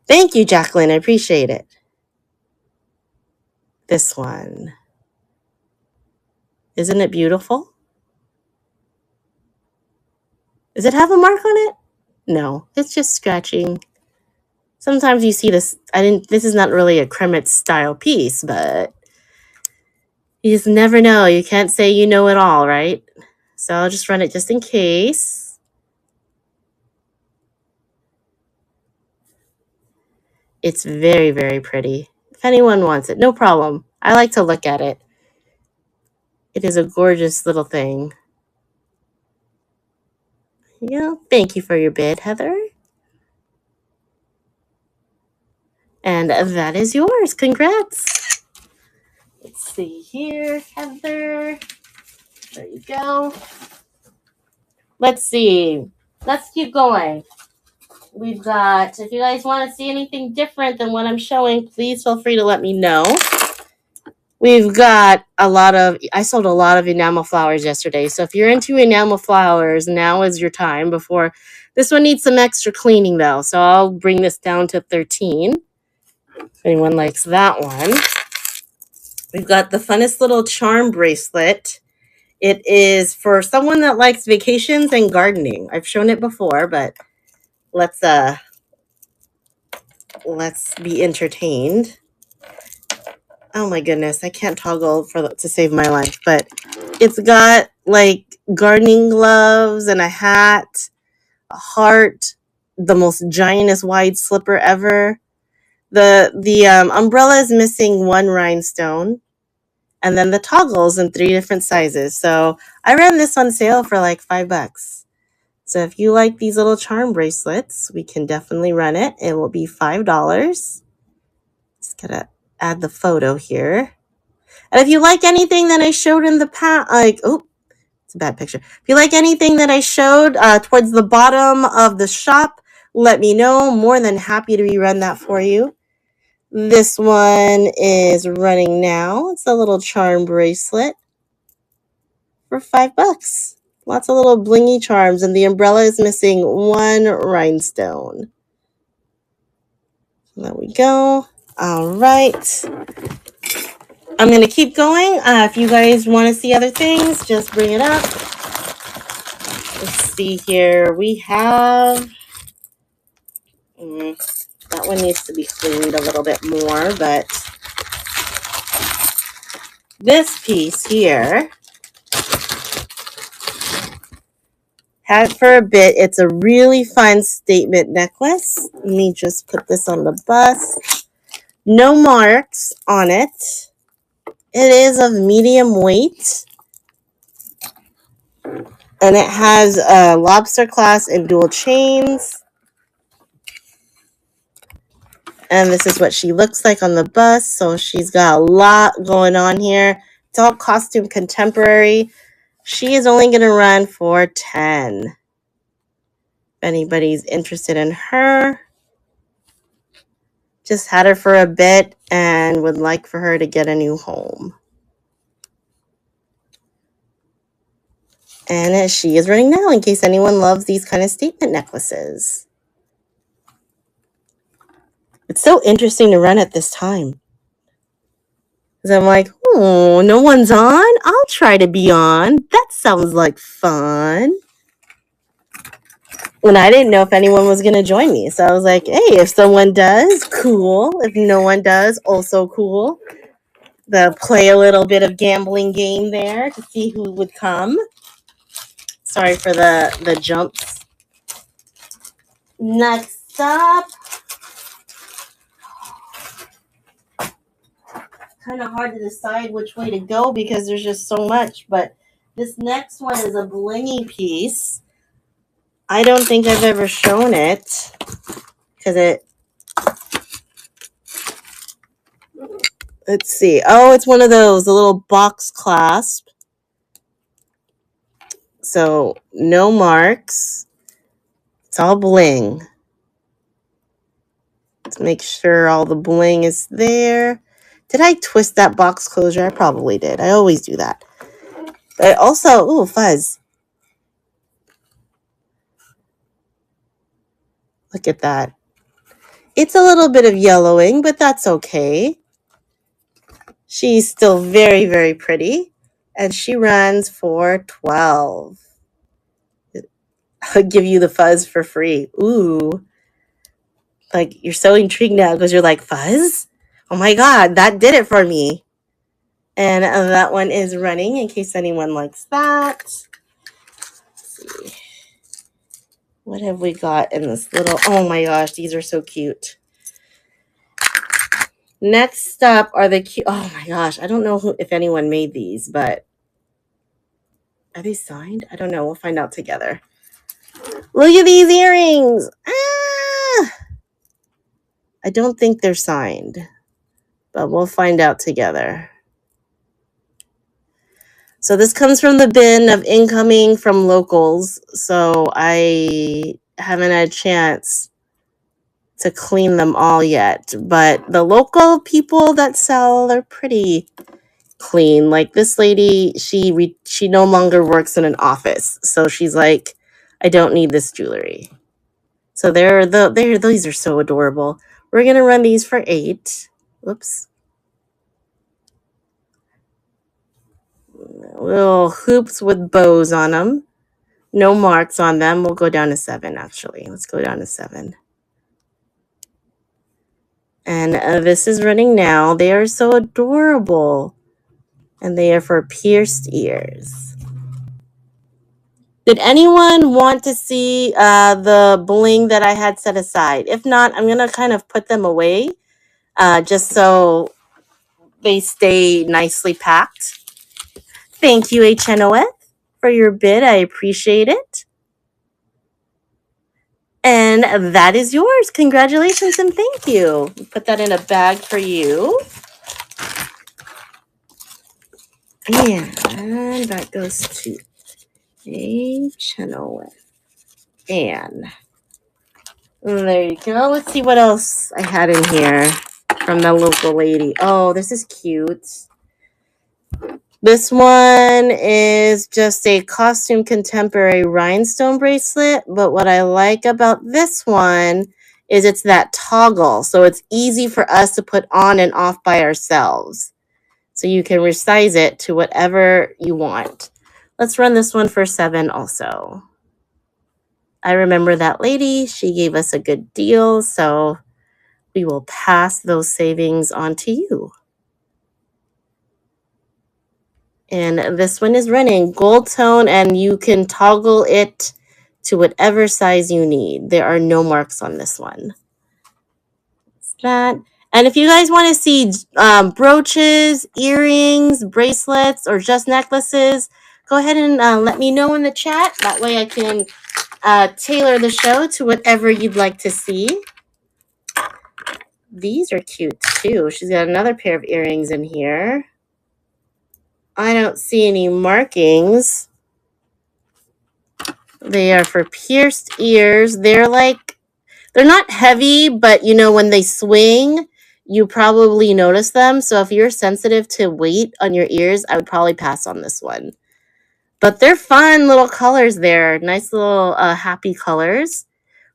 Thank you, Jacqueline. I appreciate it. This one. Isn't it beautiful? Does it have a mark on it? No, it's just scratching. Sometimes you see this. This is not really a cremate style piece, but you just never know. You can't say you know it all, right? So I'll just run it just in case. It's very, very pretty. If anyone wants it, no problem. I like to look at it. It is a gorgeous little thing. Yeah, thank you for your bid, Heather. And that is yours. Congrats. Let's see here, Heather. There you go. Let's see. Let's keep going. We've got, if you guys want to see anything different than what I'm showing, please feel free to let me know. We've got I sold a lot of enamel flowers yesterday. So if you're into enamel flowers, now is your time before. This one needs some extra cleaning though. So I'll bring this down to 13. If anyone likes that one. We've got the funnest little charm bracelet. It is for someone that likes vacations and gardening. I've shown it before, but let's be entertained. Oh my goodness, I can't toggle to save my life, but it's got like gardening gloves and a hat, a heart, the most giantest wide slipper ever. The umbrella is missing one rhinestone, and then the toggles in 3 different sizes. So I ran this on sale for like $5. So if you like these little charm bracelets, we can definitely run it. It will be $5. Just gotta add the photo here. And if you like anything that I showed in the past, like, oh, it's a bad picture. If you like anything that I showed towards the bottom of the shop, let me know. More than happy to rerun that for you. This one is running now. It's a little charm bracelet for $5. Lots of little blingy charms, and the umbrella is missing one rhinestone. There we go. All right. I'm going to keep going. If you guys want to see other things, just bring it up. Let's see here. We have... that one needs to be cleaned a little bit more, but this piece here, had it for a bit. It's a really fun statement necklace. Let me just put this on the bust. No marks on it. It is of medium weight. And it has a lobster clasp and dual chains. And this is what she looks like on the bust. So she's got a lot going on here. It's all costume contemporary. She is only going to run for $10. If anybody's interested in her, just had her for a bit and would like for her to get a new home. And she is running now in case anyone loves these kind of statement necklaces. It's so interesting to run at this time. Because I'm like, oh, no one's on? I'll try to be on. That sounds like fun. And I didn't know if anyone was going to join me. So I was like, hey, if someone does, cool. If no one does, also cool. They'll play a little bit of gambling game there to see who would come. Sorry for the jumps. Next up. Kind of hard to decide which way to go because there's just so much. But this next one is a blingy piece. I don't think I've ever shown it because let's see. Oh, it's one of those, the little box clasp. So no marks. It's all bling. Let's make sure all the bling is there. Did I twist that box closure? I probably did. I always do that. But also, ooh, fuzz. Look at that. It's a little bit of yellowing, but that's okay. She's still very, very pretty. And she runs for $12. I'll give you the fuzz for free. Ooh. Like, you're so intrigued now because you're like, fuzz? Oh my God, that did it for me. And that one is running in case anyone likes that. Let's see. What have we got in this little... Oh my gosh, these are so cute. Next up are the cute... Oh my gosh, I don't know if anyone made these, but... Are they signed? I don't know. We'll find out together. Look at these earrings. Ah! I don't think they're signed, but we'll find out together. So this comes from the bin of incoming from locals. So I haven't had a chance to clean them all yet. But the local people that sell, they're pretty clean. Like this lady, she no longer works in an office. So she's like, I don't need this jewelry. So these are so adorable. We're going to run these for $8. Whoops. Little hoops with bows on them. No marks on them. We'll go down to $7, actually. Let's go down to $7. And this is running now. They are so adorable. And they are for pierced ears. Did anyone want to see the bling that I had set aside? If not, I'm going to kind of put them away just so they stay nicely packed. Thank you, HNOF, for your bid. I appreciate it. And that is yours. Congratulations and thank you. Put that in a bag for you. And that goes to a channel with Anne. There you go. Let's see what else I had in here from the local lady. Oh, this is cute. This one is just a costume contemporary rhinestone bracelet, but what I like about this one is it's that toggle, so it's easy for us to put on and off by ourselves. So you can resize it to whatever you want. Let's run this one for $7 also. I remember that lady. She gave us a good deal, so we will pass those savings on to you. And this one is running gold tone, and you can toggle it to whatever size you need. There are no marks on this one. That's that. And if you guys want to see brooches, earrings, bracelets, or just necklaces, go ahead and let me know in the chat. That way I can tailor the show to whatever you'd like to see. These are cute too. She's got another pair of earrings in here. I don't see any markings. They are for pierced ears. They're not heavy, but you know, when they swing, you probably notice them. So if you're sensitive to weight on your ears, I would probably pass on this one. But they're fun little colors there. Nice little happy colors.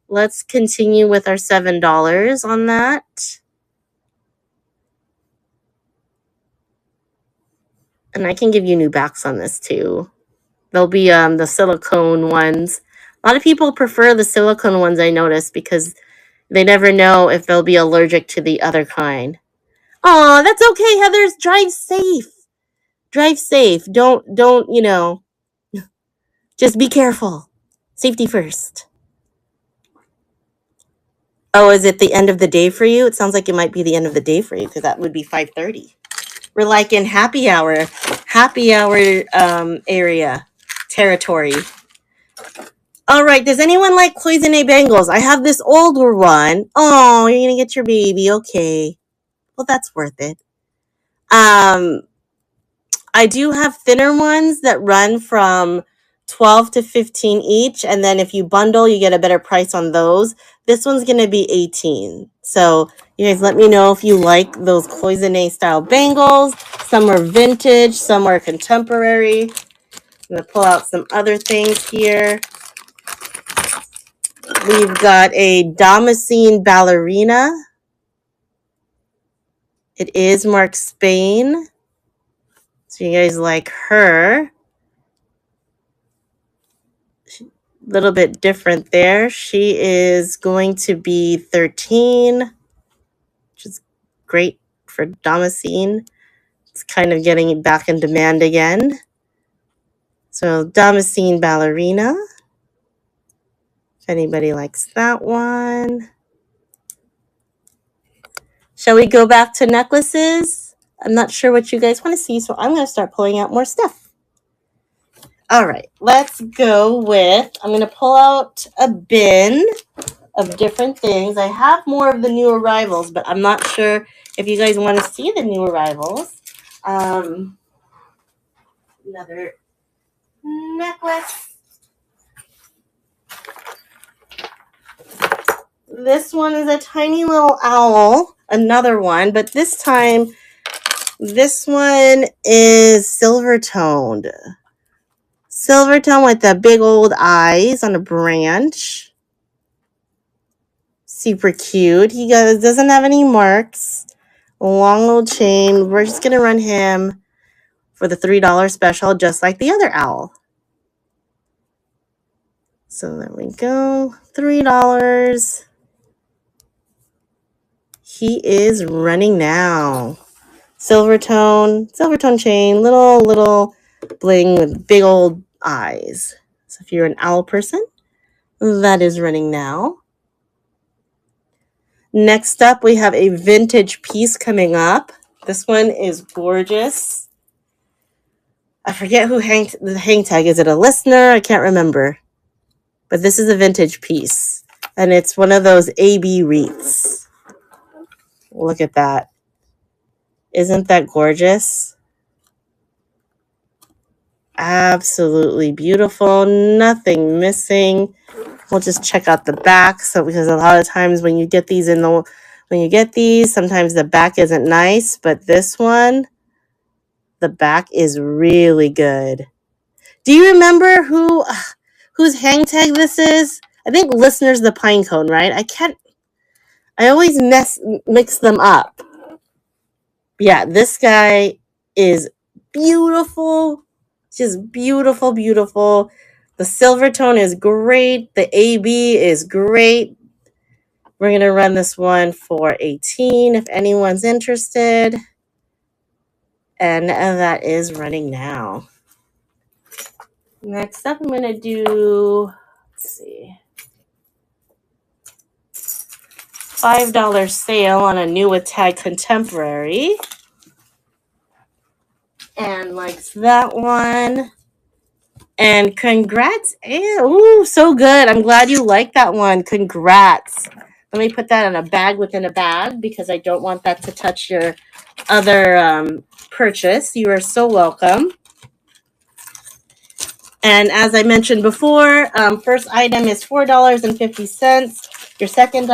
Let's continue with our $7 on that. And I can give you new backs on this too. They'll be the silicone ones. A lot of people prefer the silicone ones, I noticed, because they never know if they'll be allergic to the other kind. Oh, that's okay, Heathers. Drive safe. Drive safe. Don't, you know, just be careful. Safety first. Oh, is it the end of the day for you? It sounds like it might be the end of the day for you, because that would be 5:30. We're like in happy hour area, territory. All right, does anyone like cloisonne bangles? I have this older one. Oh, you're going to get your baby. Okay. Well, that's worth it. I do have thinner ones that run from 12 to 15 each, and then if you bundle, you get a better price on those. This one's going to be 18. So you guys let me know if you like those cloisonne style bangles. Some are vintage, some are contemporary. I'm going to pull out some other things here. We've got a Damascene ballerina. It is Mark Spain. So you guys like her. A little bit different there. She is going to be 13, which is great for Damascene. It's kind of getting back in demand again. So Damascene ballerina. If anybody likes that one. Shall we go back to necklaces? I'm not sure what you guys want to see, so I'm going to start pulling out more stuff. All right, let's go with, I'm going to pull out a bin of different things. I have more of the new arrivals, but I'm not sure if you guys want to see the new arrivals. Another necklace. This one is a tiny little owl, another one, but this time, this one is silver toned. Silver tone with the big old eyes on a branch. Super cute. He doesn't have any marks. A long little chain. We're just going to run him for the $3 special, just like the other owl. So there we go. $3. He is running now. Silver tone chain, little bling with big old eyes. So if you're an owl person, that is running now. Next up, we have a vintage piece coming up. This one is gorgeous. I forget who the hang tag. Is it a listener? I can't remember. But this is a vintage piece. And it's one of those AB wreaths. Look at that. Isn't that gorgeous? Absolutely beautiful. Nothing missing. We'll just check out the back. So because a lot of times when you get these sometimes the back isn't nice, but this one, the back is really good. Do you remember whose hang tag this is? I think Listener's the Pine Cone, right? I always mix them up. Yeah, this guy is beautiful. Just beautiful, beautiful. The silver tone is great. The AB is great. We're going to run this one for 18 if anyone's interested. And that is running now. Next up, I'm going to do, let's see, $5 sale on a new tag contemporary. And likes that one. And congrats. Ooh, so good. I'm glad you like that one. Congrats. Let me put that in a bag within a bag because I don't want that to touch your other purchase. You are so welcome. And as I mentioned before, first item is $4.50. Your second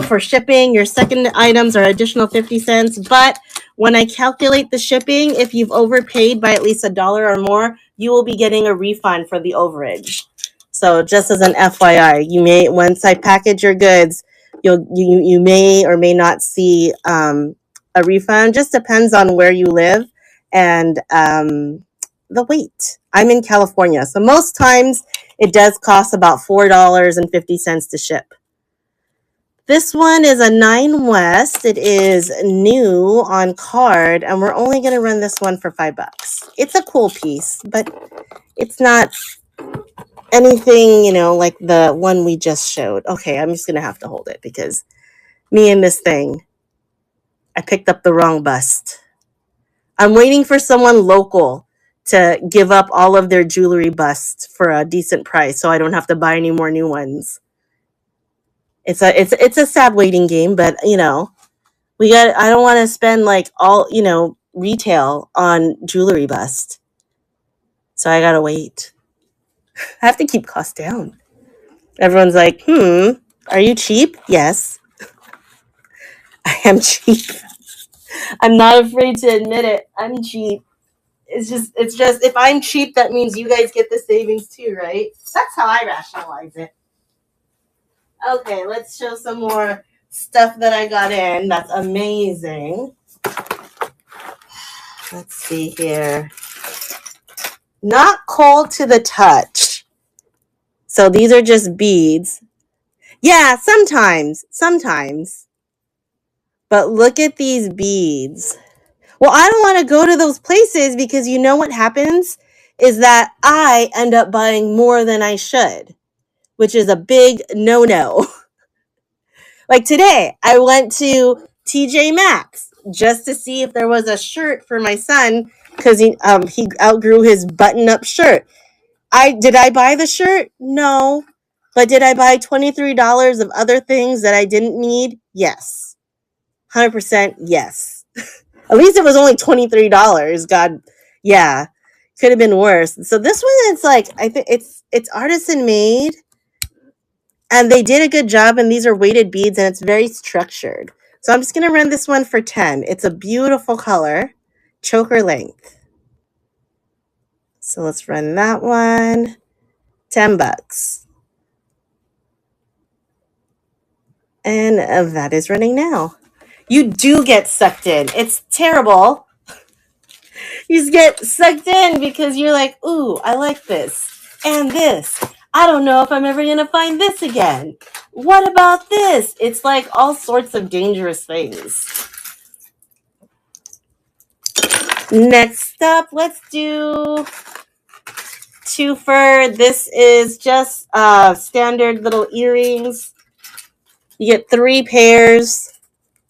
for shipping, your second items are additional 50 cents. But when I calculate the shipping, if you've overpaid by at least $1 or more, you will be getting a refund for the overage. So just as an FYI, you may, once I package your goods, you may or may not see a refund. Just depends on where you live and the weight. I'm in California, so most times it does cost about $4.50 to ship. This one is a 9 West. It is new on card, and we're only going to run this one for $5. It's a cool piece, but it's not anything, like the one we just showed. Okay, I'm just going to have to hold it because me and this thing, I picked up the wrong bust. I'm waiting for someone local to give up all of their jewelry busts for a decent price so I don't have to buy any more new ones. It's a sad waiting game, but I don't want to spend like all, retail on jewelry bust. So I got to wait. I have to keep costs down. Everyone's like, are you cheap? Yes. I am cheap. I'm not afraid to admit it. I'm cheap. It's just if I'm cheap, that means you guys get the savings too, right? That's how I rationalize it. Okay, let's show some more stuff that I got in. That's amazing. Let's see here. Not cold to the touch. So these are just beads. Yeah, sometimes. But look at these beads. Well, I don't want to go to those places because you know what happens is that I end up buying more than I should, which is a big no-no. Like today, I went to TJ Maxx just to see if there was a shirt for my son because he outgrew his button-up shirt. Did I buy the shirt? No. But did I buy $23 of other things that I didn't need? Yes. 100% yes. At least it was only $23. God, yeah. Could have been worse. So this one, it's like, I think it's artisan made. And they did a good job, and these are weighted beads, and it's very structured. So I'm just going to run this one for 10. It's a beautiful color, choker length. So let's run that one. $10. And that is running now. You do get sucked in. It's terrible. You just get sucked in because you're like, ooh, I like this and this. I don't know if I'm ever going to find this again. What about this? It's like all sorts of dangerous things. Next up, let's do twofer. This is just standard little earrings. You get 3 pairs.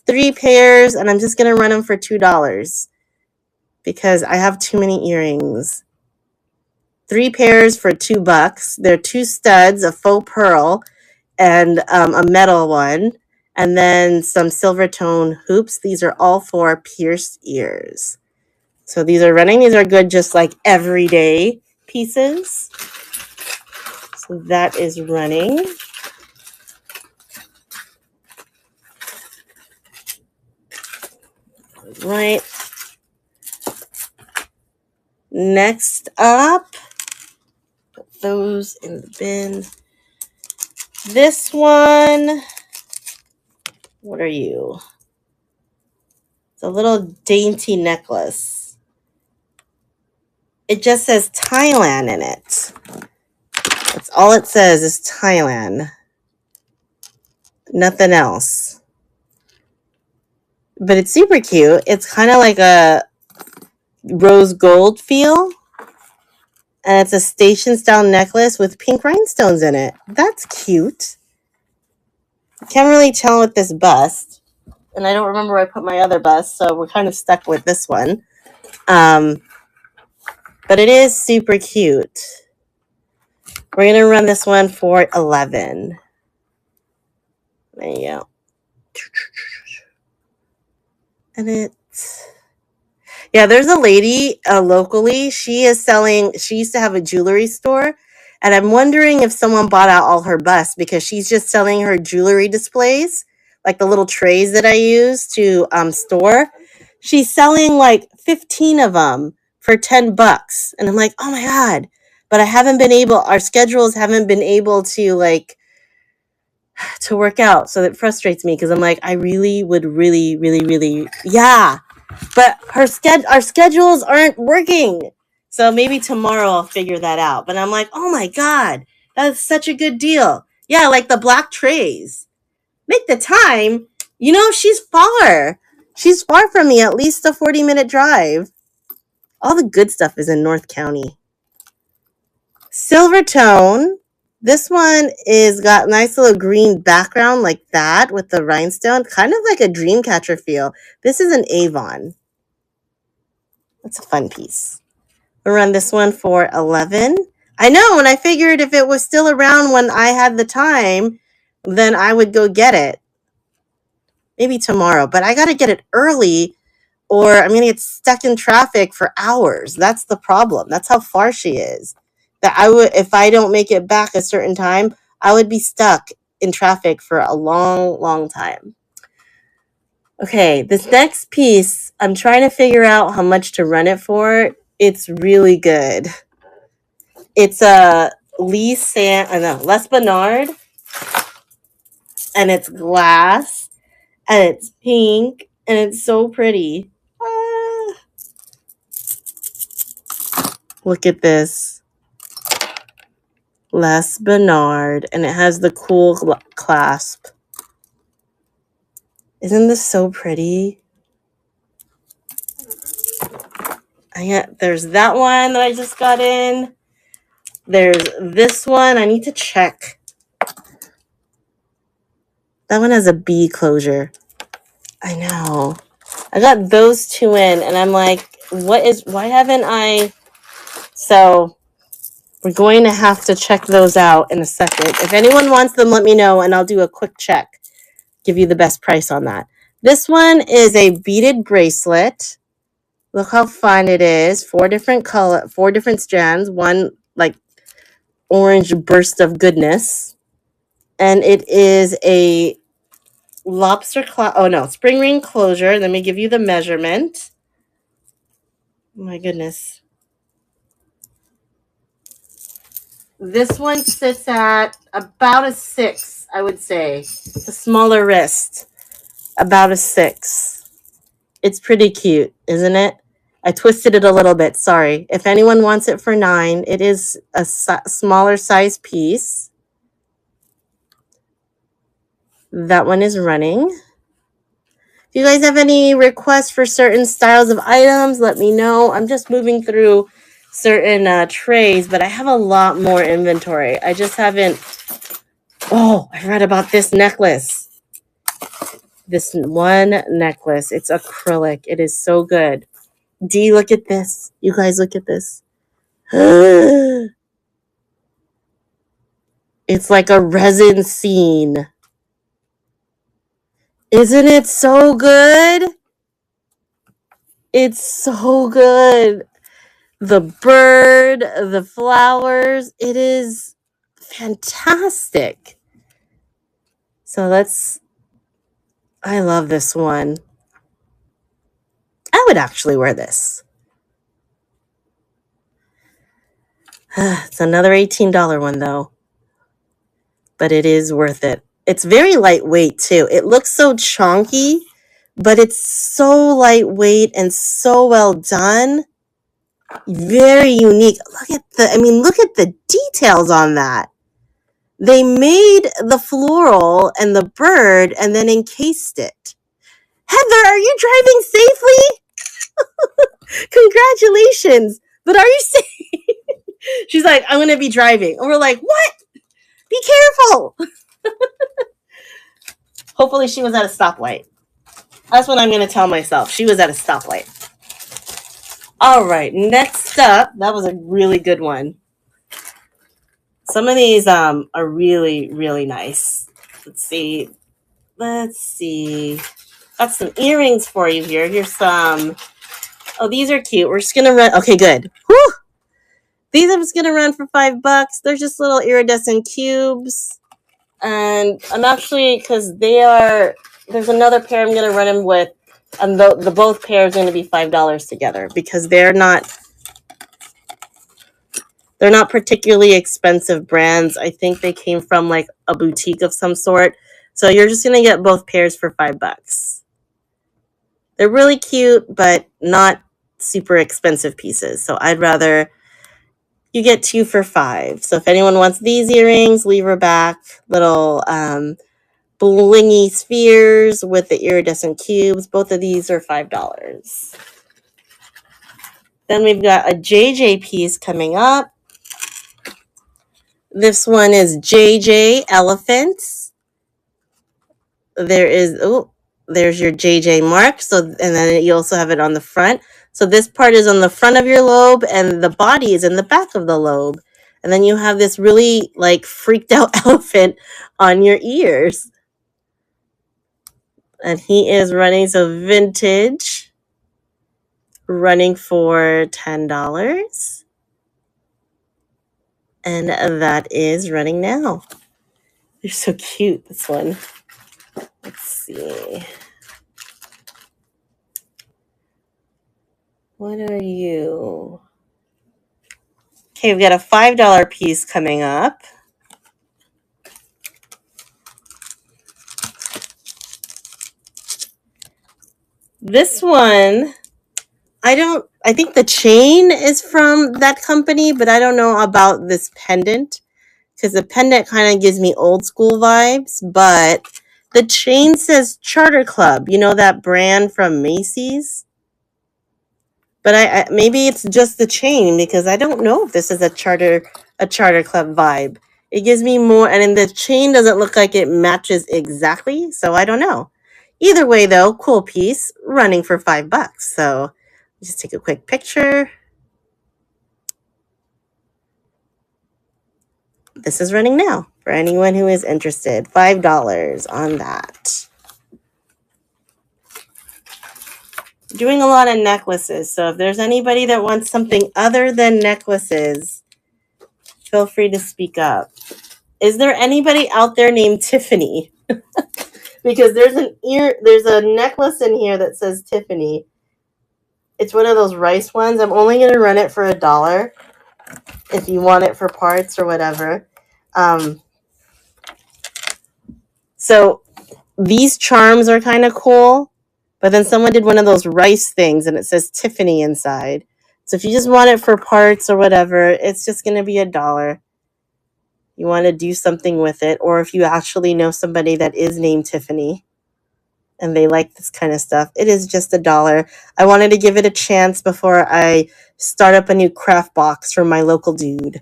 3 pairs, and I'm just going to run them for $2 because I have too many earrings. 3 pairs for $2. They're 2 studs, a faux pearl, and a metal one, and then some silver tone hoops. These are all for pierced ears. So these are running. These are good just like everyday pieces. So that is running. Right. Next up, put those in the bin. This one, what are you? It's a little dainty necklace. It just says Thailand in it. That's all it says is Thailand. Nothing else. But it's super cute. It's kind of like a rose gold feel. And it's a station style necklace with pink rhinestones in it. That's cute. I can't really tell with this bust. And I don't remember where I put my other bust, so we're kind of stuck with this one. But it is super cute. We're going to run this one for $11. There you go. And it's... Yeah, there's a lady locally. She used to have a jewelry store. And I'm wondering if someone bought out all her busts because she's just selling her jewelry displays, like the little trays that I use to store. She's selling like 15 of them for $10. And I'm like, oh my God. But our schedules haven't been able to to work out. So it frustrates me because I'm like, I really would really, yeah. But our schedules aren't working. So maybe tomorrow I'll figure that out. But I'm like, oh my God, that's such a good deal. Yeah, like the black trays. Make the time. She's far. She's far from me, at least a 40-minute drive. All the good stuff is in North County. Silver tone. This one is got nice little green background like that with the rhinestone. Kind of like a dream catcher feel. This is an Avon. That's a fun piece. We'll run this one for $11. I know, and I figured if it was still around when I had the time, then I would go get it. Maybe tomorrow, but I got to get it early or I'm going to get stuck in traffic for hours. That's the problem. That's how far she is. If I don't make it back a certain time, I would be stuck in traffic for a long, long time. Okay, this next piece, I'm trying to figure out how much to run it for. It's really good. It's a Les Bernard, and it's glass, and it's pink, and it's so pretty. Look at this. Les Bernard, and it has the cool clasp. Isn't this so pretty? There's that one that I just got in. There's this one. I need to check. That one has a B closure. I know. I got those two in, and I'm like, why haven't I? So we're going to have to check those out in a second. If anyone wants them, let me know, and I'll do a quick check. Give you the best price on that. This one is a beaded bracelet. Look how fun it is. 4 different strands. One like orange burst of goodness. And it is a spring ring closure. Let me give you the measurement. Oh my goodness. This one sits at about a 6, I would say. It's a smaller wrist. About a 6. It's pretty cute, isn't it? I twisted it a little bit. Sorry. If anyone wants it for $9, it is a smaller size piece. That one is running. If you guys have any requests for certain styles of items, let me know. I'm just moving through certain trays, but I have a lot more inventory. I just haven't... Oh, I read about this necklace. This one necklace. It's acrylic. It is so good. D, look at this. You guys look at this. It's like a resin scene. Isn't it so good? It's so good. The bird, the flowers, it is fantastic. So I love this one. I would actually wear this. It's another $18 one though, but it is worth it. It's very lightweight too. It looks so chunky, but it's so lightweight and so well done. Very unique. Look at the details on that. They made the floral and the bird and then encased it. Heather, are you driving safely? Congratulations. But are you safe? She's like, I'm going to be driving. And we're like, what? Be careful. Hopefully she was at a stoplight. That's what I'm going to tell myself. She was at a stoplight. All right. Next up, that was a really good one. Some of these are really, really nice. Let's see. Got some earrings for you here. Here's some. Oh, these are cute. We're just going to run. Okay, good. Whew. These I'm just going to run for $5. They're just little iridescent cubes. And I'm actually, because there's another pair I'm going to run them with. And the both pairs are going to be $5 together because they're not particularly expensive brands. I think they came from like a boutique of some sort. So you're just going to get both pairs for $5. They're really cute, but not super expensive pieces. So I'd rather you get 2 for $5. So if anyone wants these earrings, lever back, little blingy spheres with the iridescent cubes. Both of these are $5. Then we've got a JJ piece coming up. This one is JJ Elephants. There's your JJ mark. And then you also have it on the front. So this part is on the front of your lobe and the body is in the back of the lobe. And then you have this really like freaked out elephant on your ears. And he is running, so vintage, running for $10. And that is running now. They're so cute, this one. Let's see. What are you? Okay, we've got a $5 piece coming up. This one, I think the chain is from that company, but I don't know about this pendant because the pendant kind of gives me old school vibes, but the chain says Charter Club. You know that brand from Macy's? But maybe it's just the chain because I don't know if this is a Charter Club vibe. It gives me more, and then the chain doesn't look like it matches exactly, so I don't know. Either way, though, cool piece, running for $5. So just take a quick picture. This is running now for anyone who is interested. $5 on that. Doing a lot of necklaces, so if there's anybody that wants something other than necklaces, feel free to speak up. Is there anybody out there named Tiffany? Because there's a necklace in here that says Tiffany. It's one of those rice ones. I'm only going to run it for $1 if you want it for parts or whatever. So these charms are kind of cool. But then someone did one of those rice things and it says Tiffany inside. So if you just want it for parts or whatever, it's just going to be $1. You want to do something with it. Or if you actually know somebody that is named Tiffany and they like this kind of stuff, it is just $1. I wanted to give it a chance before I start up a new craft box for my local dude.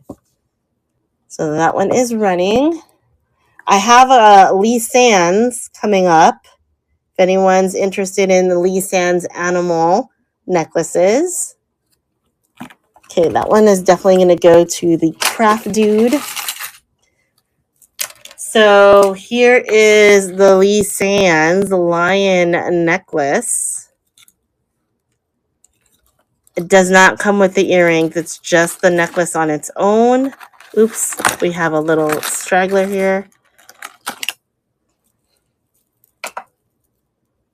So that one is running. I have a Lee Sands coming up. If anyone's interested in the Lee Sands animal necklaces. Okay, that one is definitely going to go to the craft dude. So here is the Lee Sands lion necklace. It does not come with the earrings. It's just the necklace on its own. Oops, we have a little straggler here.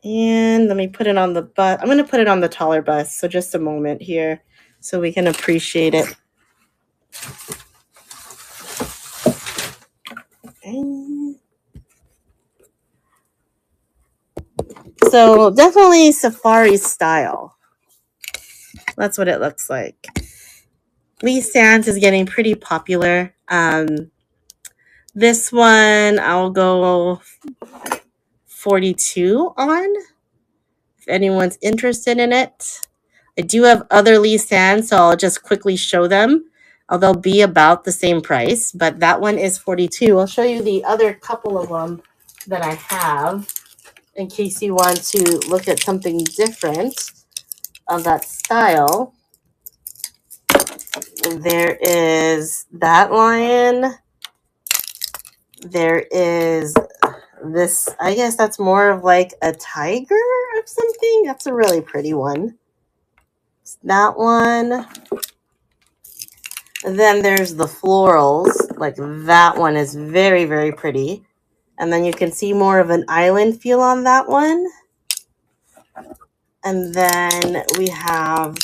And let me put it on the bust. I'm going to put it on the taller bust. So just a moment here so we can appreciate it. And so definitely safari style. That's what it looks like. Lee Sands is getting pretty popular. This one I'll go 42 on if anyone's interested in it. I do have other Lee Sands, so I'll just quickly show them. They'll be about the same price, but that one is 42. I'll show you the other couple of them that I have in case you want to look at something different of that style. There is that lion. There is this, I guess that's more of like a tiger or something. That's a really pretty one. That one. And then there's the florals. Like that one is very, very pretty. And then you can see more of an island feel on that one. And then we have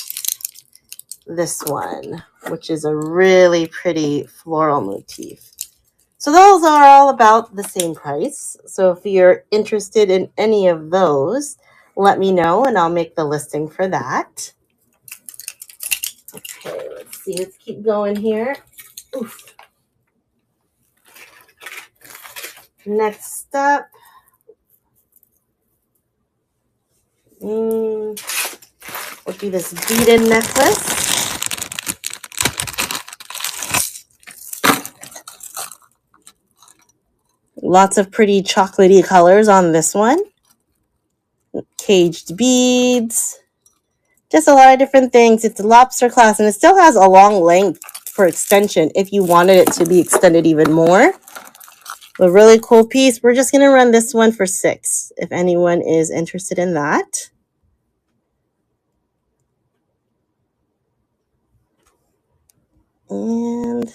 this one, which is a really pretty floral motif. So those are all about the same price. So if you're interested in any of those, let me know and I'll make the listing for that. Okay, let's see. Let's keep going here. Oof. Next up, would be this beaded necklace. Lots of pretty chocolatey colors on this one. Caged beads. Just a lot of different things. It's a lobster clasp, and it still has a long length for extension if you wanted it to be extended even more. A really cool piece. We're just going to run this one for $6 if anyone is interested in that. And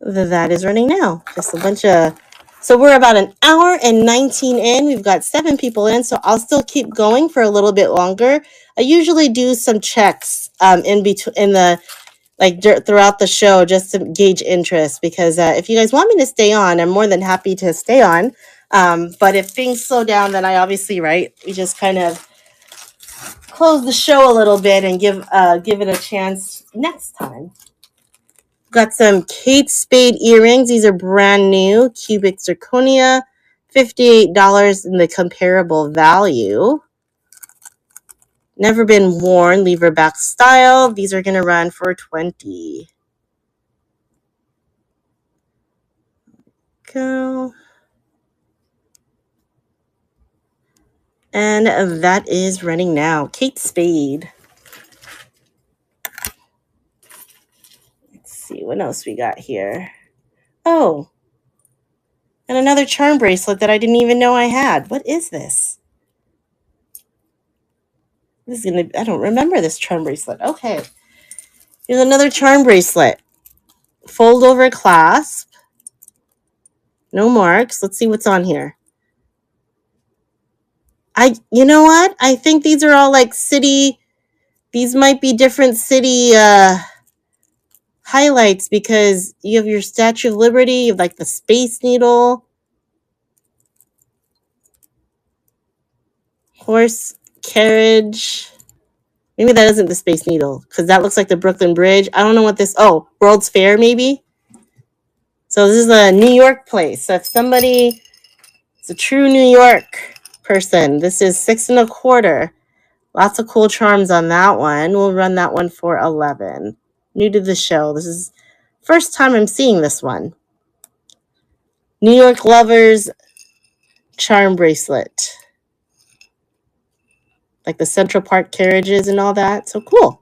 that is running now. Just a bunch of... So we're about an hour and 19 in. We've got 7 people in, so I'll still keep going for a little bit longer. I usually do some checks in the throughout the show just to gauge interest, because if you guys want me to stay on, I'm more than happy to stay on. But if things slow down, then I obviously, we just kind of close the show a little bit and give it a chance next time. Got some Kate Spade earrings. These are brand new, cubic zirconia, $58 in the comparable value. Never been worn, lever back style. These are going to run for $20. Go. And that is running now. Kate Spade. Let's see what else we got here. Oh, and another charm bracelet that I didn't even know I had. What is this? I don't remember this charm bracelet. Okay. Here's another charm bracelet. Fold over clasp. No marks. Let's see what's on here. You know what? I think these are all like city. These might be different city highlights, because you have your Statue of Liberty, you have like the Space Needle, horse carriage. Maybe that isn't the Space Needle, because that looks like the Brooklyn Bridge. I don't know what this... Oh, World's Fair maybe? So this is a New York place. So if somebody is a true New York person, this is $6 1/4. Lots of cool charms on that one. We'll run that one for $11. New to the show. This is first time I'm seeing this one. New York Lovers charm bracelet. Like the Central Park carriages and all that. So cool.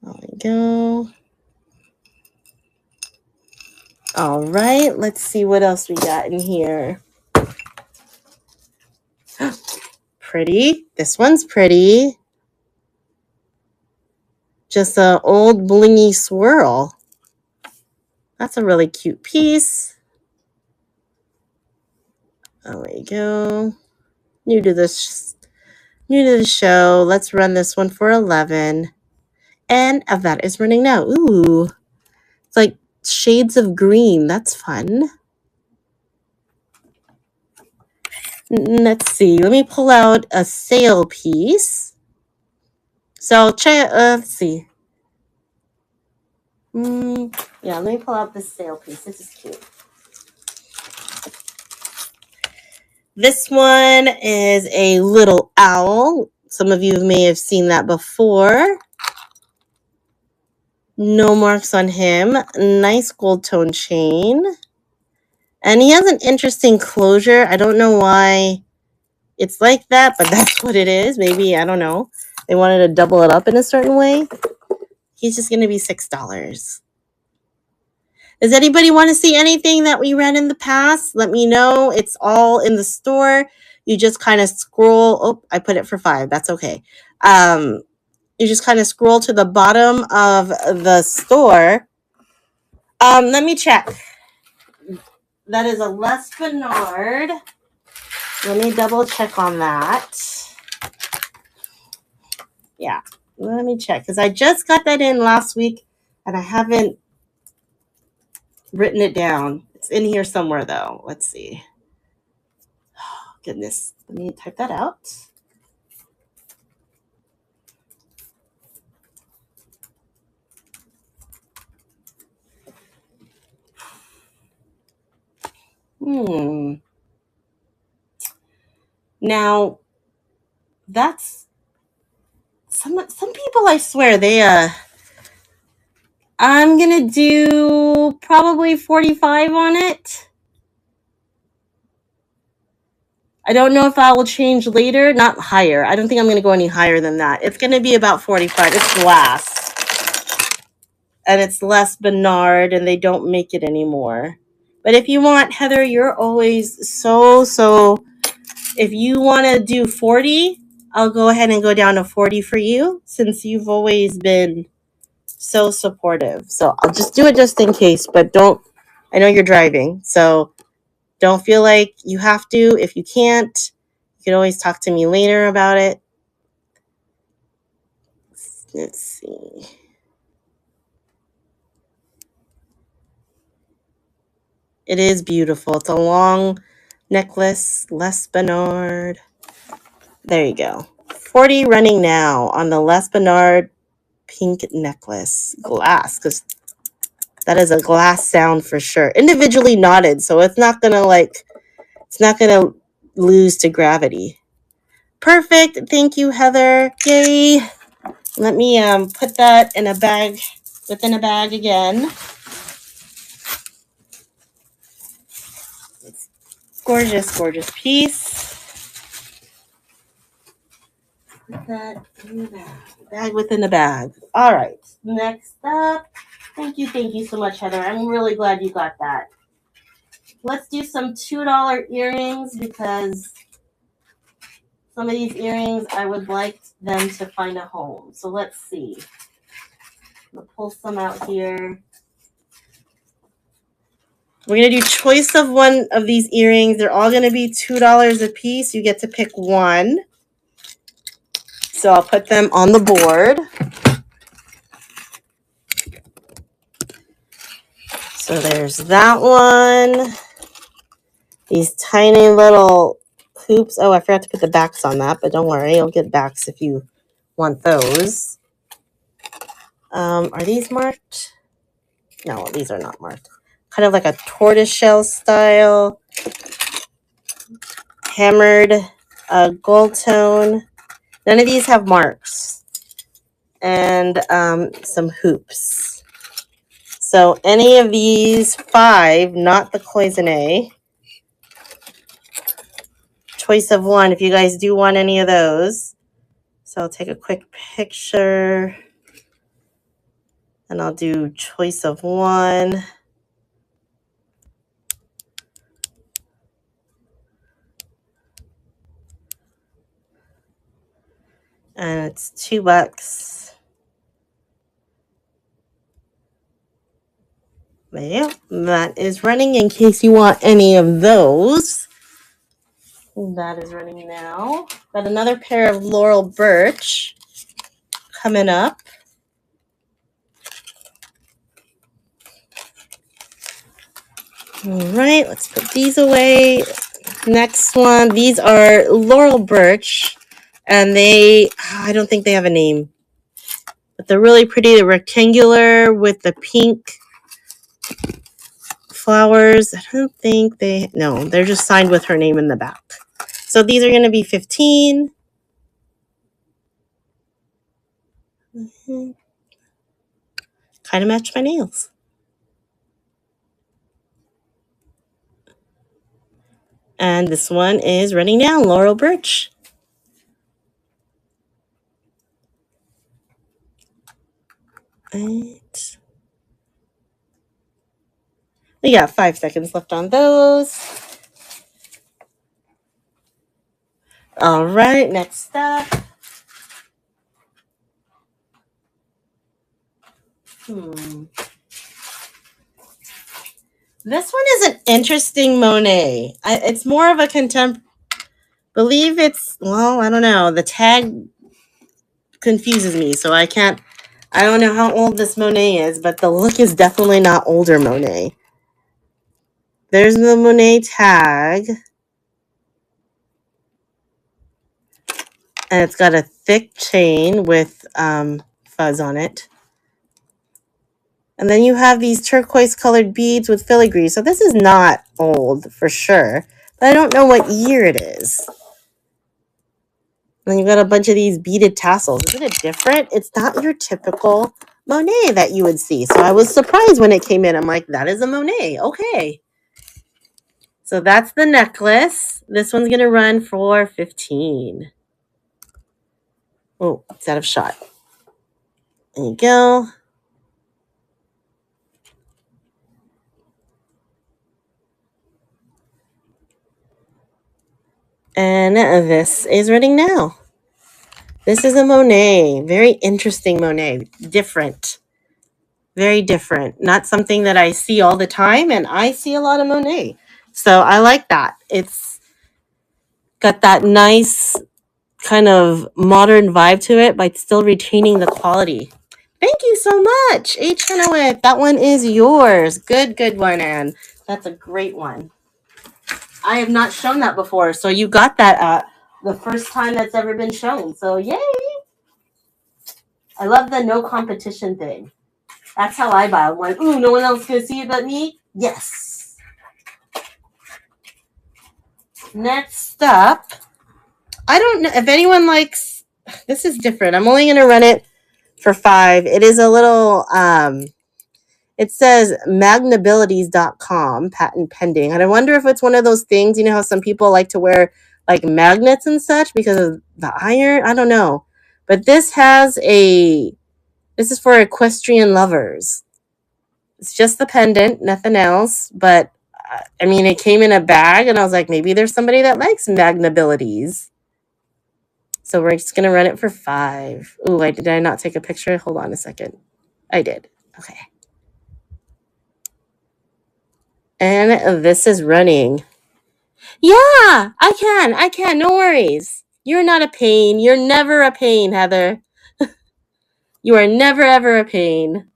There we go. All right. Let's see what else we got in here. pretty. This one's pretty. Just an old blingy swirl. That's a really cute piece. Oh, there you go. New to the show. Let's run this one for 11. And that is running now. Ooh. It's like shades of green. That's fun. Let's see. Let me pull out a sale piece. So check. Let's see. Yeah, let me pull out this sale piece. This is cute. This one is a little owl. Some of you may have seen that before. No marks on him. Nice gold tone chain. And he has an interesting closure. I don't know why it's like that, but that's what it is. Maybe, I don't know. They wanted to double it up in a certain way. He's just going to be $6. Does anybody want to see anything that we ran in the past? Let me know. It's all in the store. You just kind of scroll. Oh, I put it for $5. That's okay. You just kind of scroll to the bottom of the store. Let me check. That is a Les Bernard. Let me double check on that. Yeah, let me check because I just got that in last week and I haven't written it down. It's in here somewhere though. Let's see. Oh, goodness. Let me type that out. Now, that's some people, I swear, they I'm gonna do probably 45 on it. I don't know if I will change later, not higher. I don't think I'm going to go any higher than that. It's going to be about 45. It's glass. And it's Les Bernard, and they don't make it anymore. But if you want, Heather, you're always so... If you want to do 40, I'll go ahead and go down to 40 for you, since you've always been so supportive. So I'll just do it just in case, but don't... I know you're driving, so don't feel like you have to. If you can't, you can always talk to me later about it. Let's see. It is beautiful. It's a long necklace, Les Bernard. There you go. 40 running now on the Les Bernard pink necklace. Glass, because that is a glass sound for sure. Individually knotted, so it's not going to lose to gravity. Perfect. Thank you, Heather. Yay. Let me put that in a bag, within a bag again. Gorgeous, gorgeous piece. Put that in the bag. Bag within a bag. All right. Next up. Thank you so much, Heather. I'm really glad you got that. Let's do some $2 earrings because some of these earrings I would like them to find a home. So let's see. I'm going to pull some out here. We're going to do choice of one of these earrings. They're all going to be $2 a piece. You get to pick one. So I'll put them on the board. So there's that one. These tiny little hoops. Oh, I forgot to put the backs on that, but don't worry. You'll get backs if you want those. Are these marked? No, these are not marked. Kind of like a tortoiseshell style. Hammered gold tone. None of these have marks. And some hoops. So any of these 5, not the cloisonne. Choice of one if you guys do want any of those. So I'll take a quick picture. And I'll do choice of one. And it's $2. Well, that is running in case you want any of those. That is running now. Got another pair of Laurel Birch coming up. All right, let's put these away. Next one, these are Laurel Birch, and I don't think they have a name, but they're really pretty. They're rectangular with the pink flowers. I don't think no, they're just signed with her name in the back. So these are going to be 15. Kind of match my nails. And this one is running now, Laurel Birch. Right. We got 5 seconds left on those. All right, next up. This one is an interesting Monet. It's more of a believe it's, well, I don't know. The tag confuses me, so I don't know how old this Monet is, but the look is definitely not older Monet. There's the Monet tag. And it's got a thick chain with fuzz on it. And then you have these turquoise colored beads with filigree. So this is not old for sure. But I don't know what year it is. And then you've got a bunch of these beaded tassels. Isn't it different? It's not your typical Monet that you would see. So I was surprised when it came in. I'm like, that is a Monet. Okay. So that's the necklace. This one's going to run for 15. Oh, it's out of shot. There you go. And this is running now. This is a Monet. Very interesting Monet. Different. Very different. Not something that I see all the time, and I see a lot of Monet. So I like that. It's got that nice kind of modern vibe to it, but still retaining the quality. Thank you so much, H. Chenoweth. That one is yours. Good one, Anne. That's a great one. I have not shown that before, so you got that the first time that's ever been shown. So yay! I love the no competition thing. That's how I buy one. Ooh, no one else can see it but me? Yes. Next up, I don't know if anyone likes, this is different. I'm only going to run it for 5. It is a little, it says magnabilities.com, patent pending. And I wonder if it's one of those things, you know how some people like to wear like magnets and such because of the iron? I don't know. But this is for equestrian lovers. It's just the pendant, nothing else. But, I mean, it came in a bag, and I was like, maybe there's somebody that likes magnabilities. So we're just going to run it for 5. Ooh, did I not take a picture? Hold on a second. I did. Okay. And this is running. Yeah, I can. No worries. You're not a pain. You're never a pain, Heather. You are never, ever a pain.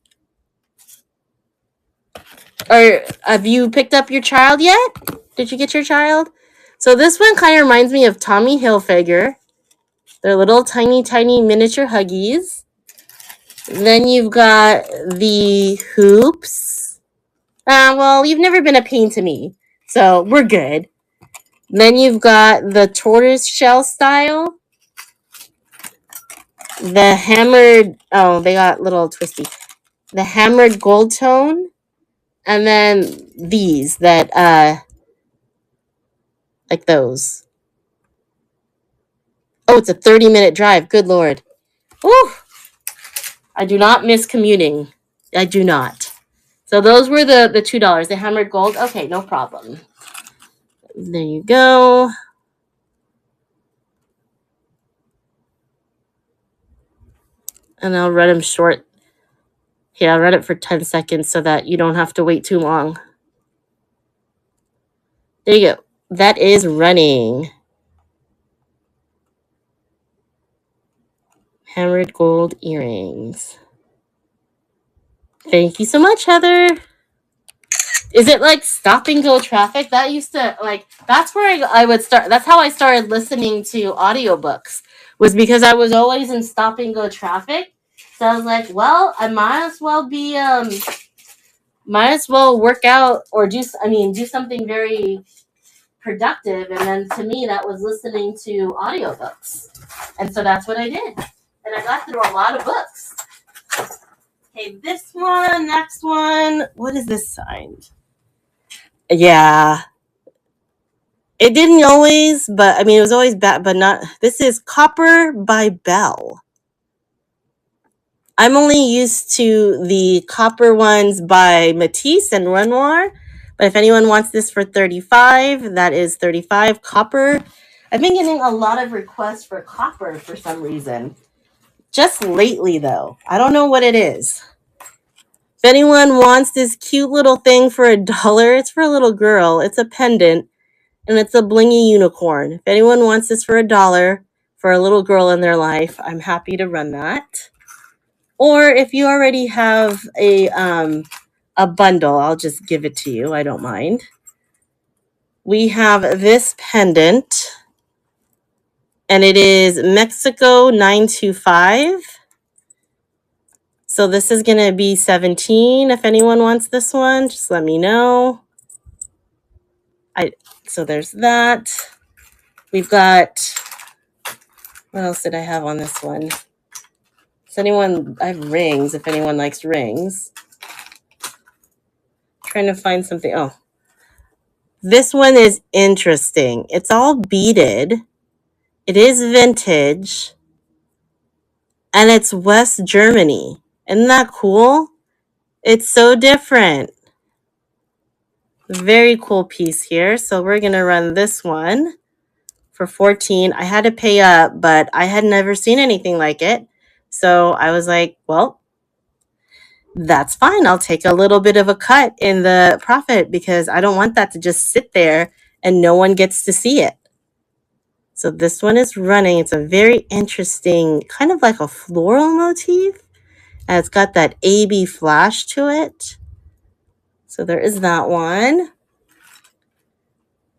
Or have you picked up your child yet? Did you get your child? So this one kind of reminds me of Tommy Hilfiger. They're little tiny miniature Huggies. Then you've got the hoops. Well, you've never been a pain to me, so we're good. Then you've got the tortoise shell style. The hammered, they got little twisty. The hammered gold tone. And then these that, like those. Oh, it's a 30-minute drive. Good Lord. Ooh. I do not miss commuting. I do not. So those were the $2. The hammered gold. Okay, no problem. There you go. And I'll run them short. Here, I'll run it for 10 seconds so that you don't have to wait too long. There you go. That is running. Hammered gold earrings. Thank you so much, Heather. Is it like stop and go traffic? That used to, like, that's where I would start. That's how I started listening to audiobooks, was because I was always in stop and go traffic. So I was like, well, I might as well work out or do something very productive. And then to me, that was listening to audiobooks. And so that's what I did. And I got through a lot of books. Okay, this one, next one. What is this signed? Yeah. It didn't always, but I mean, it was always bad, but not. This is Copper by Bell. I'm only used to the copper ones by Matisse and Renoir. But if anyone wants this for $35, that is $35 copper. I've been getting a lot of requests for copper for some reason. Just lately, though. I don't know what it is. If anyone wants this cute little thing for $1, it's for a little girl. It's a pendant, and it's a blingy unicorn. If anyone wants this for $1 for a little girl in their life, I'm happy to run that. Or if you already have a bundle, I'll just give it to you. I don't mind. We have this pendant, and it is Mexico 925. So this is going to be $17. If anyone wants this one, just let me know. So there's that. We've got, what else did I have on this one? I have rings, if anyone likes rings. Trying to find something. Oh, this one is interesting. It's all beaded. It is vintage. And it's West Germany. Isn't that cool? It's so different. Very cool piece here. So we're going to run this one for $14. I had to pay up, but I had never seen anything like it. So I was like, well, that's fine. I'll take a little bit of a cut in the profit because I don't want that to just sit there and no one gets to see it. So this one is running. It's a very interesting, kind of like a floral motif. And it's got that AB flash to it. So there is that one.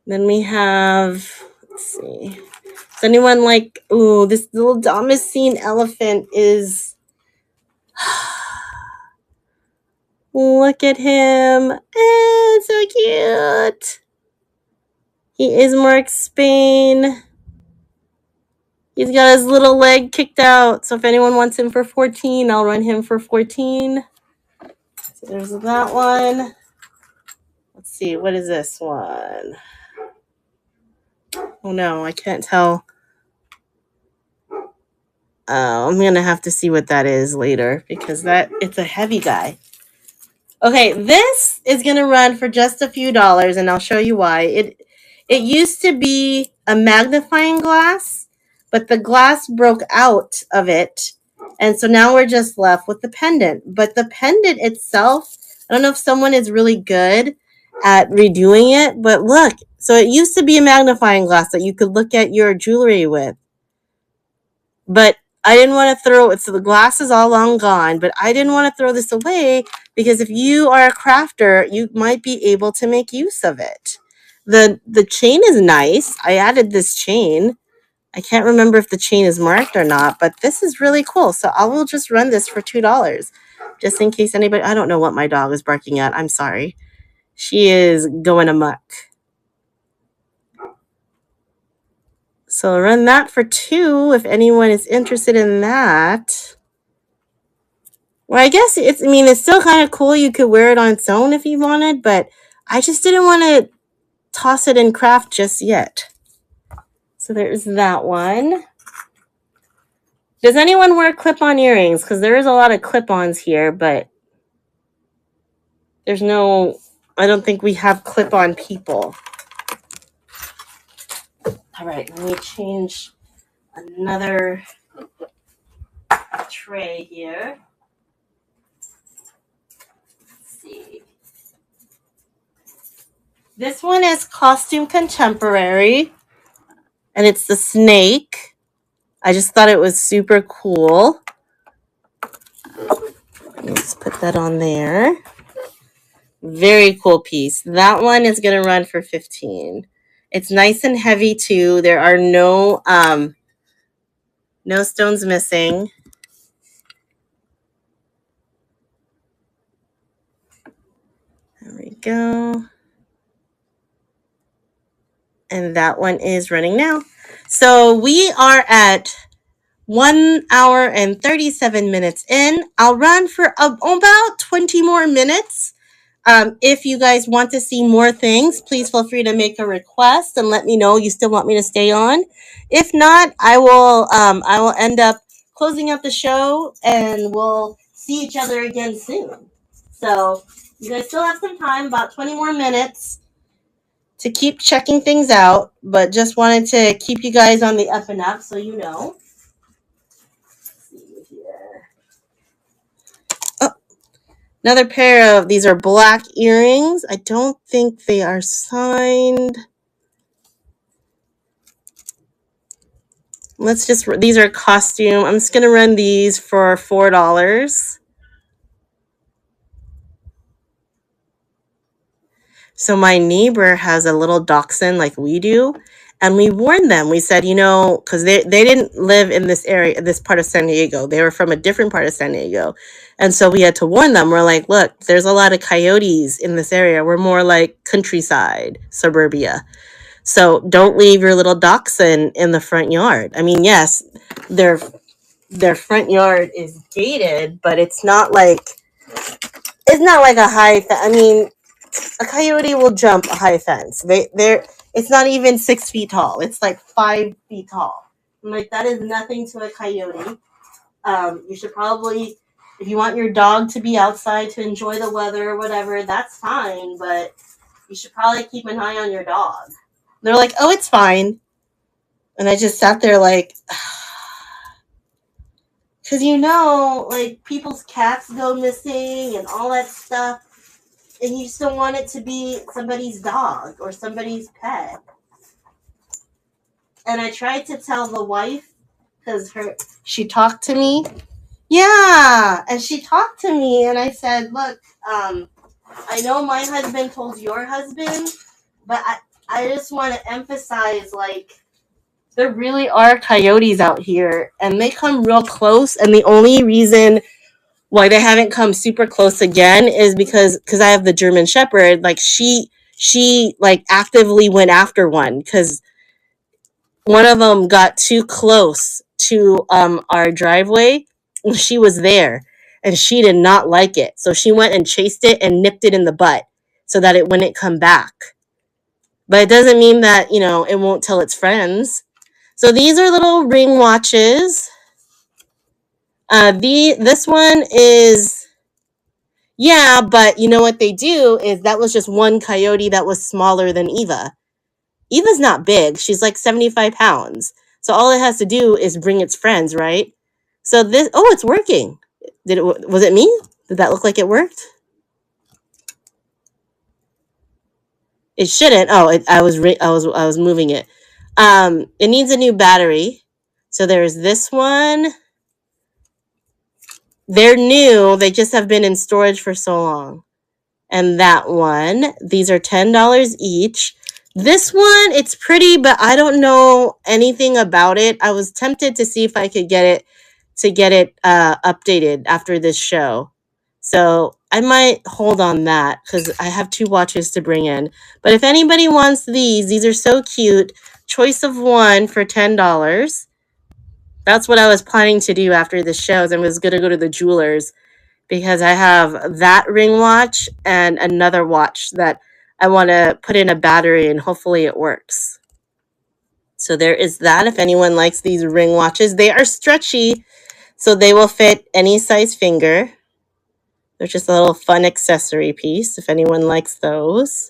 Then we have, let's see. Does anyone like, ooh, this little Damascene elephant is, look at him. It's so cute. He is Mark Spain. He's got his little leg kicked out. So if anyone wants him for $14, I'll run him for $14. So there's that one. Let's see. What is this one? Oh, no. I can't tell. I'm going to have to see what that is later because it's a heavy guy. Okay, this is going to run for just a few dollars, and I'll show you why. It used to be a magnifying glass, but the glass broke out of it, and so now we're just left with the pendant. But the pendant itself, I don't know if someone is really good at redoing it, but look. So it used to be a magnifying glass that you could look at your jewelry with. But I didn't want to throw it. So the glass is all long gone, but I didn't want to throw this away because if you are a crafter, you might be able to make use of it. The chain is nice. I added this chain. I can't remember if the chain is marked or not, but this is really cool. So I will just run this for $2 just in case anybody, I don't know what my dog is barking at. I'm sorry. She is going amok. So run that for $2 if anyone is interested in that. Well, I guess it's still kind of cool. You could wear it on its own if you wanted, but I just didn't want to toss it in craft just yet. So there's that one. Does anyone wear clip-on earrings? Because there is a lot of clip-ons here, but I don't think we have clip-on people. All right, let me change another tray here. Let's see. This one is Costume Contemporary, and it's the snake. I just thought it was super cool. Let's put that on there. Very cool piece. That one is going to run for $15. It's nice and heavy too. There are no stones missing. There we go. And that one is running now. So we are at 1 hour and 37 minutes in. I'll run for about 20 more minutes. If you guys want to see more things, please feel free to make a request and let me know you still want me to stay on. If not, I will end up closing up the show and we'll see each other again soon. So you guys still have some time, about 20 more minutes to keep checking things out, but just wanted to keep you guys on the up and up so you know. Another pair of, these are black earrings. I don't think they are signed. These are costume. I'm just going to run these for $4. So my neighbor has a little dachshund like we do. And we warned them. We said, because they didn't live in this area, this part of San Diego. They were from a different part of San Diego. And so we had to warn them. We're like, look, there's a lot of coyotes in this area. We're more like countryside, suburbia. So don't leave your little dachshund in the front yard. I mean, yes, their front yard is gated, but it's not like a high. I mean, a coyote will jump a high fence. It's not even 6 feet tall. It's like 5 feet tall. I'm like, that is nothing to a coyote. You should probably, if you want your dog to be outside to enjoy the weather or whatever, that's fine. But you should probably keep an eye on your dog. They're like, oh, it's fine. And I just sat there like, because like people's cats go missing and all that stuff. And you just don't want it to be somebody's dog or somebody's pet. And I tried to tell the wife, because she talked to me. Yeah, and she talked to me, and I said, look, I know my husband told your husband, but I just want to emphasize, like, there really are coyotes out here, and they come real close, and the only reason why they haven't come super close again is because I have the German Shepherd. Like she like actively went after one because one of them got too close to our driveway. She was there and she did not like it. So she went and chased it and nipped it in the butt so that it wouldn't come back. But it doesn't mean that, it won't tell its friends. So these are little ring watches. This one is, yeah, but you know what they do is that was just one coyote that was smaller than Eva. Eva's not big. She's like 75 pounds. So all it has to do is bring its friends, right? So it's working. Was it me? Did that look like it worked? It shouldn't. Oh, I was moving it. It needs a new battery. So there's this one. They're new. They just have been in storage for so long. And that one. These are $10 each. This one, it's pretty, but I don't know anything about it. I was tempted to see if I could get it updated after this show. So I might hold on that because I have 2 watches to bring in. But if anybody wants these are so cute. Choice of one for $10. That's what I was planning to do after the shows. I was going to go to the jewelers because I have that ring watch and another watch that I want to put in a battery and hopefully it works. So there is that. If anyone likes these ring watches, they are stretchy, so they will fit any size finger. They're just a little fun accessory piece if anyone likes those.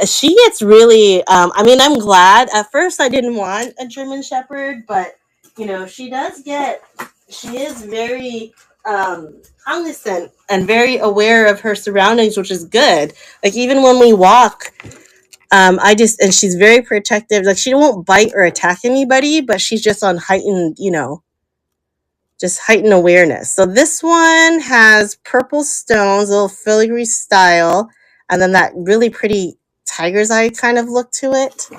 She gets really, I'm glad. At first I didn't want a German Shepherd, but you know, she is very cognizant and very aware of her surroundings, which is good. Like even when we walk, and she's very protective. Like she won't bite or attack anybody, but she's just on heightened, just heightened awareness. So this one has purple stones, a little filigree style, and then that really pretty tiger's eye kind of look to it.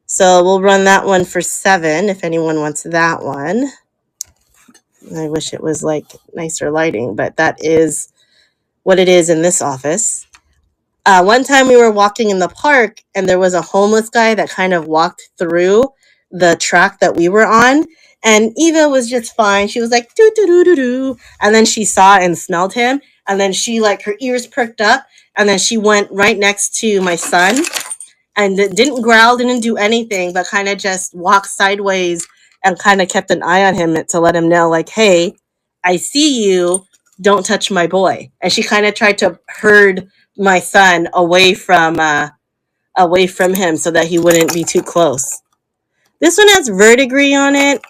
So we'll run that one for $7 if anyone wants that one. I wish it was like nicer lighting, but that is what it is in this office. One time we were walking in the park and there was a homeless guy that kind of walked through the track that we were on. And Eva was just fine. She was like, doo, doo, doo, doo, doo. And then she saw and smelled him. And then she, like, her ears perked up. And then she went right next to my son and didn't growl, didn't do anything, but kind of just walked sideways and kind of kept an eye on him to let him know, like, hey, I see you. Don't touch my boy. And she kind of tried to herd my son away from him so that he wouldn't be too close. This one has verdigris on it.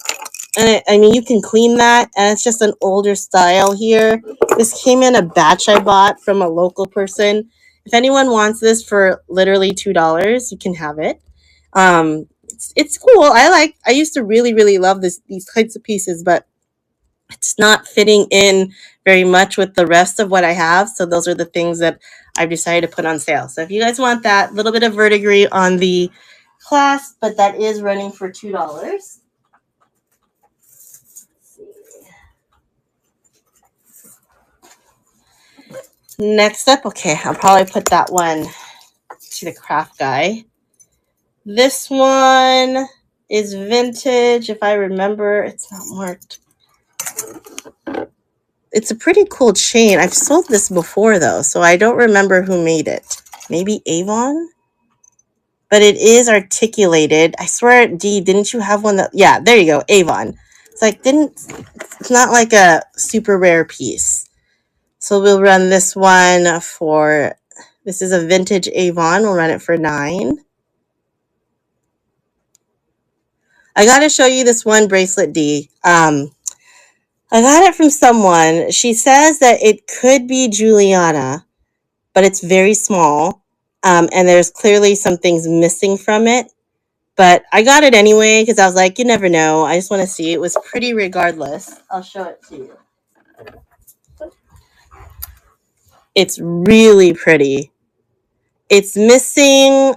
And I mean, you can clean that. And it's just an older style here. This came in a batch I bought from a local person. If anyone wants this for literally $2, you can have it. It's cool. I used to really, really love these types of pieces, but it's not fitting in very much with the rest of what I have. So those are the things that I've decided to put on sale. So if you guys want that, little bit of verdigris on the clasp, but that is running for $2. Next up, okay, I'll probably put that one to the craft guy. This one is vintage. If I remember, it's not marked. It's a pretty cool chain. I've sold this before, though, so I don't remember who made it. Maybe Avon? But it is articulated. I swear, Dee, didn't you have one that... Yeah, there you go, Avon. It's like, it's not like a super rare piece. So we'll run this one for... This is a vintage Avon. We'll run it for $9. I got to show you this one bracelet, Dee. I got it from someone. She says that it could be Juliana, but it's very small. And there's clearly some things missing from it. But I got it anyway because I was like, you never know. I just want to see. It was pretty regardless. I'll show it to you. It's really pretty. It's missing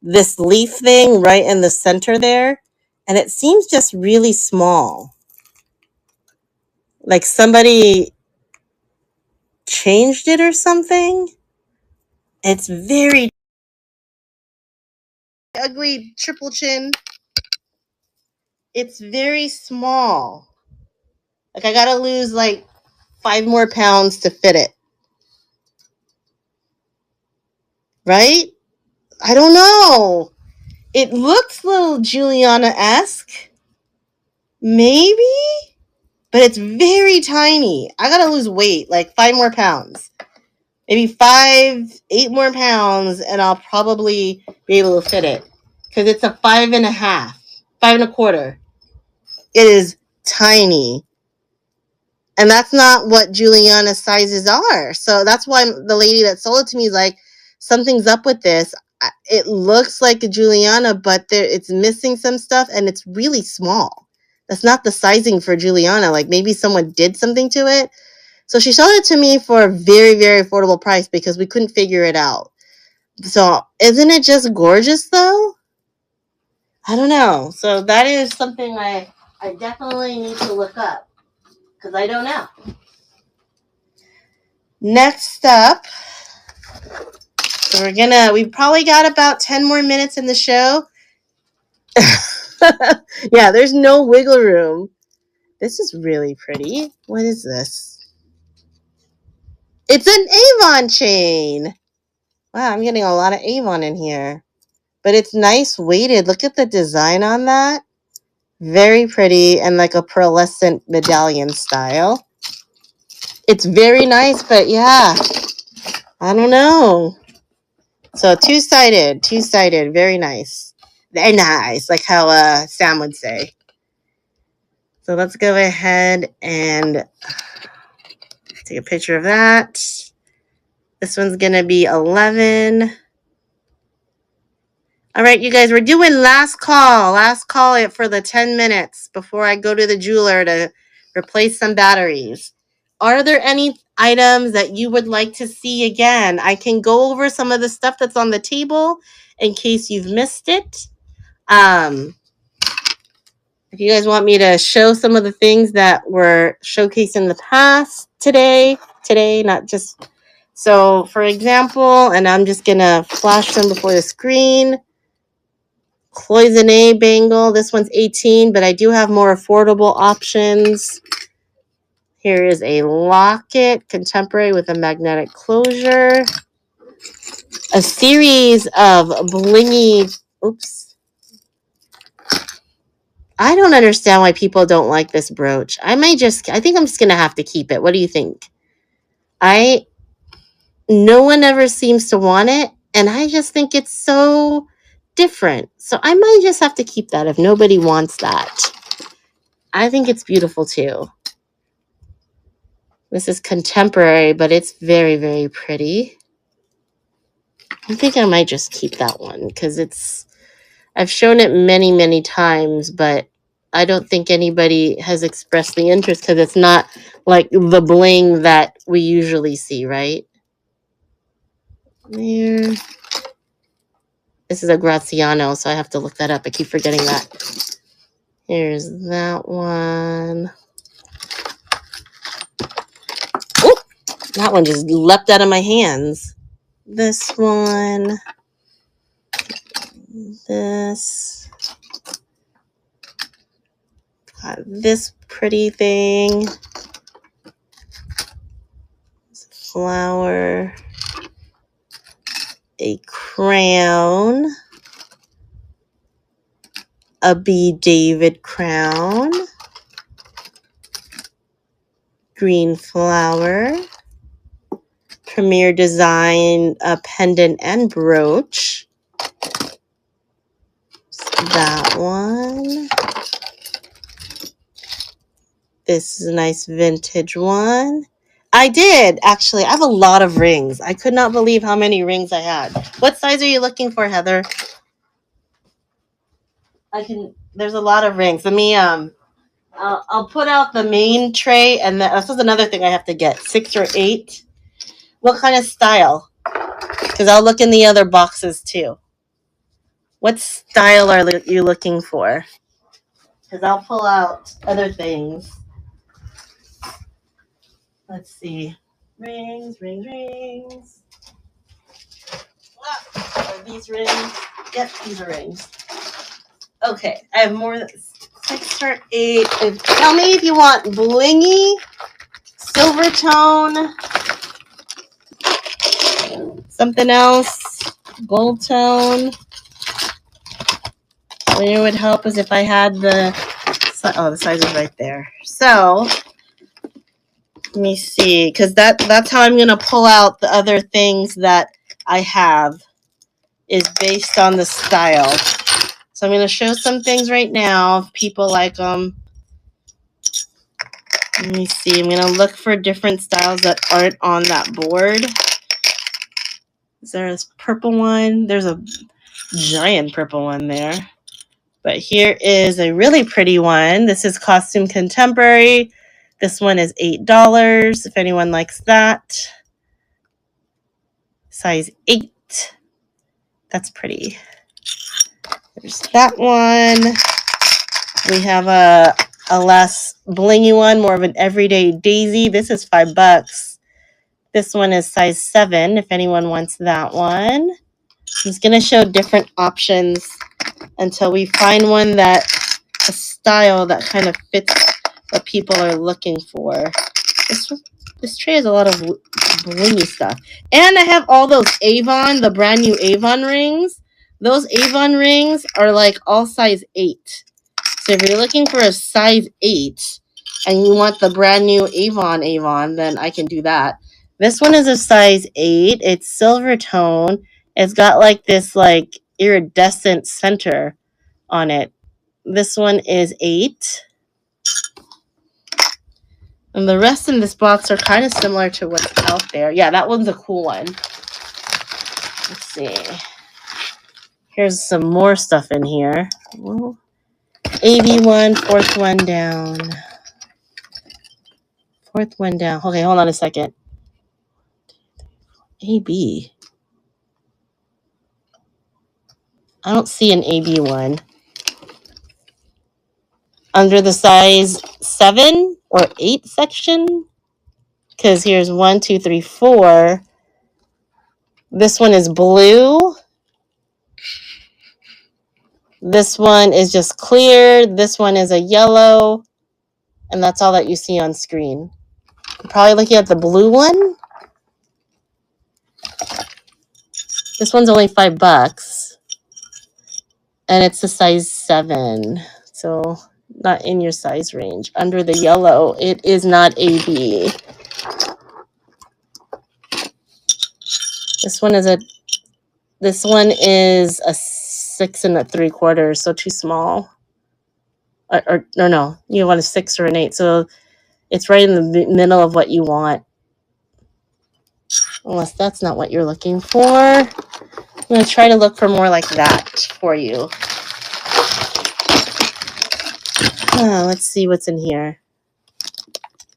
this leaf thing right in the center there. And it seems just really small. Like somebody changed it or something. It's very ugly triple chin. It's very small. Like I gotta lose like 5 more pounds to fit it. Right? I don't know. It looks a little Juliana-esque. Maybe? But it's very tiny. I gotta lose weight, like 5 more pounds. Maybe 8 more pounds, and I'll probably be able to fit it. Because it's a 5.5, 5.25. It is tiny. And that's not what Juliana's sizes are. So that's why the lady that sold it to me is like, something's up with this. It looks like a Juliana, but it's missing some stuff, and it's really small. That's not the sizing for Juliana. Like maybe someone did something to it. So she sold it to me for a very, very affordable price because we couldn't figure it out. So isn't it just gorgeous though? I don't know. So that is something I definitely need to look up because I don't know. Next up, so we probably got about 10 more minutes in the show. Yeah, there's no wiggle room. This is really pretty. What is this? It's an Avon chain. Wow, I'm getting a lot of Avon in here. But it's nice weighted. Look at the design on that. Very pretty and like a pearlescent medallion style. It's very nice, but yeah, I don't know. So two-sided, very nice. Very nice, like how Sam would say. So let's go ahead and take a picture of that. This one's going to be 11. All right, you guys, we're doing last call. Last call for the 10 minutes before I go to the jeweler to replace some batteries. Are there any items that you would like to see again? I can go over some of the stuff that's on the table in case you've missed it. If you guys want me to show some of the things that were showcased in the past today, not just... So, for example, and I'm just going to flash them before the screen. Cloisonne bangle. This one's 18, but I do have more affordable options. Here is a locket, contemporary with a magnetic closure. A series of blingy... Oops. I don't understand why people don't like this brooch. I think I'm just going to have to keep it. What do you think? No one ever seems to want it, and I just think it's so different. So I might just have to keep that if nobody wants that. I think it's beautiful too. This is contemporary, but it's very, very pretty. I think I might just keep that one because I've shown it many, many times, but I don't think anybody has expressed the interest because it's not like the bling that we usually see, right? There. This is a Graziano, so I have to look that up. I keep forgetting that. Here's that one. Oh, that one just leapt out of my hands. This one. This. Got this pretty thing. Flower. A crown. A B. David crown. Green flower. Premier design, a pendant and brooch. That one. This is a nice vintage one. I did, actually. I have a lot of rings. I could not believe how many rings I had. What size are you looking for, Heather? There's a lot of rings. Let me, I'll put out the main tray, and this is another thing I have to get. 6 or 8. What kind of style? Because I'll look in the other boxes, too. What style are you looking for? Because I'll pull out other things. Let's see. Rings. Are these rings? Yep, these are rings. Okay, I have more than 6 or 8. Tell me if you want blingy, silver tone, something else, gold tone. What it would help is if I had the size is right there. So let me see, because that's how I'm gonna pull out the other things that I have is based on the style. So I'm gonna show some things right now if people like them. Let me see. I'm gonna look for different styles that aren't on that board. Is there a purple one? There's a giant purple one there. But here is a really pretty one. This is Costume Contemporary. This one is $8 if anyone likes that. Size 8. That's pretty. There's that one. We have a less blingy one, more of an everyday daisy. This is $5. This one is size 7 if anyone wants that one. I'm just going to show different options until we find one a style that kind of fits what people are looking for. This tray has a lot of blingy stuff. And I have all those Avon, the brand new Avon rings. Those Avon rings are like all size 8. So if you're looking for a size 8 and you want the brand new Avon, then I can do that. This one is a size 8. It's silver tone. It's got like this like iridescent center. on it. This one is 8. And the rest in this box are kind of similar to what's out there. Yeah, that one's a cool one. Let's see. Here's some more stuff in here. Ooh. AB1, fourth one down. Fourth one down. Okay, hold on a second. AB. I don't see an AB one. Under the size 7 or 8 section. Because here's 1, 2, 3, 4. This one is blue. This one is just clear. This one is a yellow. And that's all that you see on screen. You're probably looking at the blue one. This one's only $5. And it's a size 7. So not in your size range. Under the yellow, it is not AB. This one is a 6 3/4, so too small. Or no, you want a 6 or an 8. So it's right in the middle of what you want. Unless that's not what you're looking for. I'm going to try to look for more like that for you. Let's see what's in here.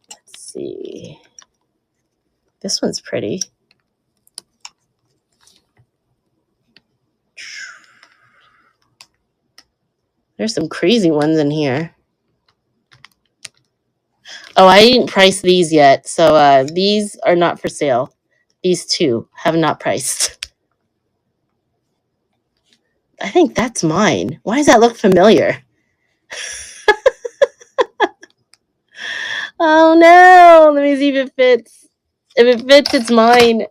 Let's see. This one's pretty. There's some crazy ones in here. Oh, I didn't price these yet. So these are not for sale. These two have not priced. I think that's mine. Why does that look familiar? Oh no. Let me see if it fits. If it fits, it's mine.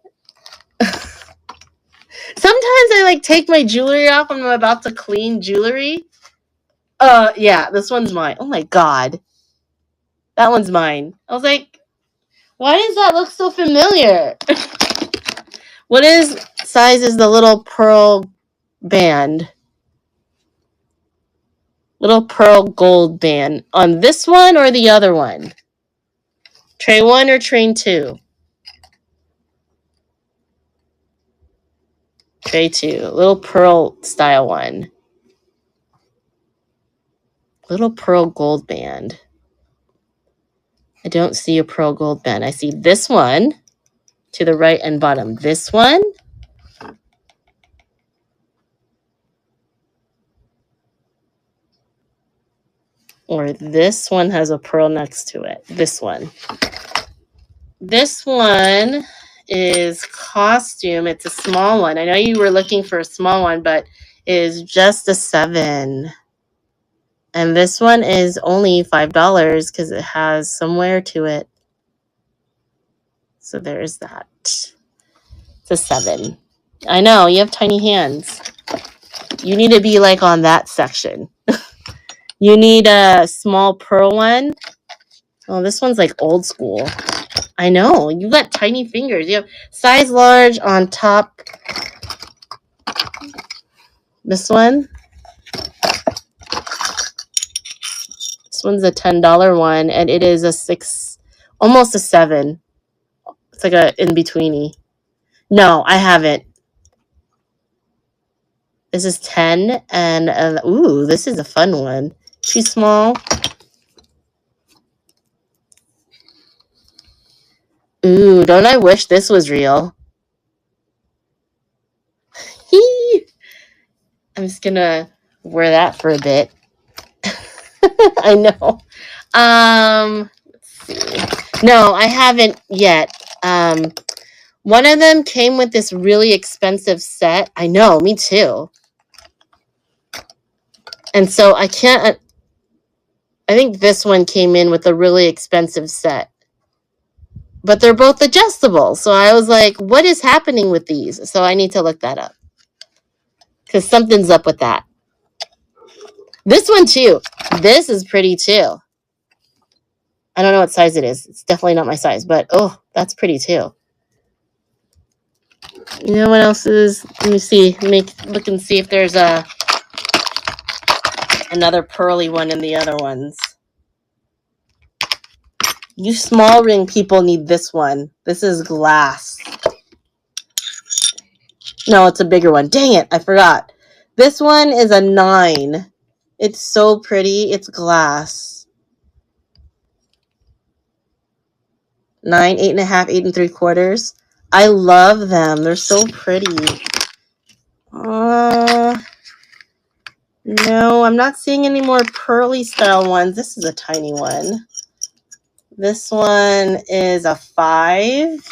Sometimes I take my jewelry off when I'm about to clean jewelry. Yeah, this one's mine. Oh my god. That one's mine. I was like, why does that look so familiar? What size is the little pearl band? Little pearl gold band. On this one or the other one? Tray 1 or tray 2? Tray 2. Little pearl style one. Little pearl gold band. I don't see a pearl gold band. I see this one to the right and bottom. This one. Or this one has a pearl next to it. This one. This one is costume. It's a small one. I know you were looking for a small one, but it is just a 7. And this one is only $5 because it has some wear to it. So there's that. It's a 7. I know, you have tiny hands. You need to be on that section. You need a small pearl one. Oh, this one's old school. I know, you got tiny fingers. You have size large on top. This one. This one's a $10 one, and it is a 6, almost a 7. It's like a in-betweeny. No, I haven't. This is 10, and ooh, this is a fun one. Too small. Ooh, don't I wish this was real? I'm just gonna wear that for a bit. I know. Let's see. No, I haven't yet. One of them came with this really expensive set. I know, me too. And so I can't. I think this one came in with a really expensive set. But they're both adjustable. So I was like, what is happening with these? So I need to look that up. Because something's up with that. This one too. This is pretty too. I don't know what size it is. It's definitely not my size. But oh, that's pretty too. You know what else is? Let me see. Look and see if there's a Another pearly one in the other ones. You small ring people need this one. This is glass. No, it's a bigger one. Dang it, I forgot. This one is a 9. It's so pretty. It's glass. 9, 8.5, 8 3/4. I love them. They're so pretty. No, I'm not seeing any more pearly style ones. This is a tiny one. This one is a 5.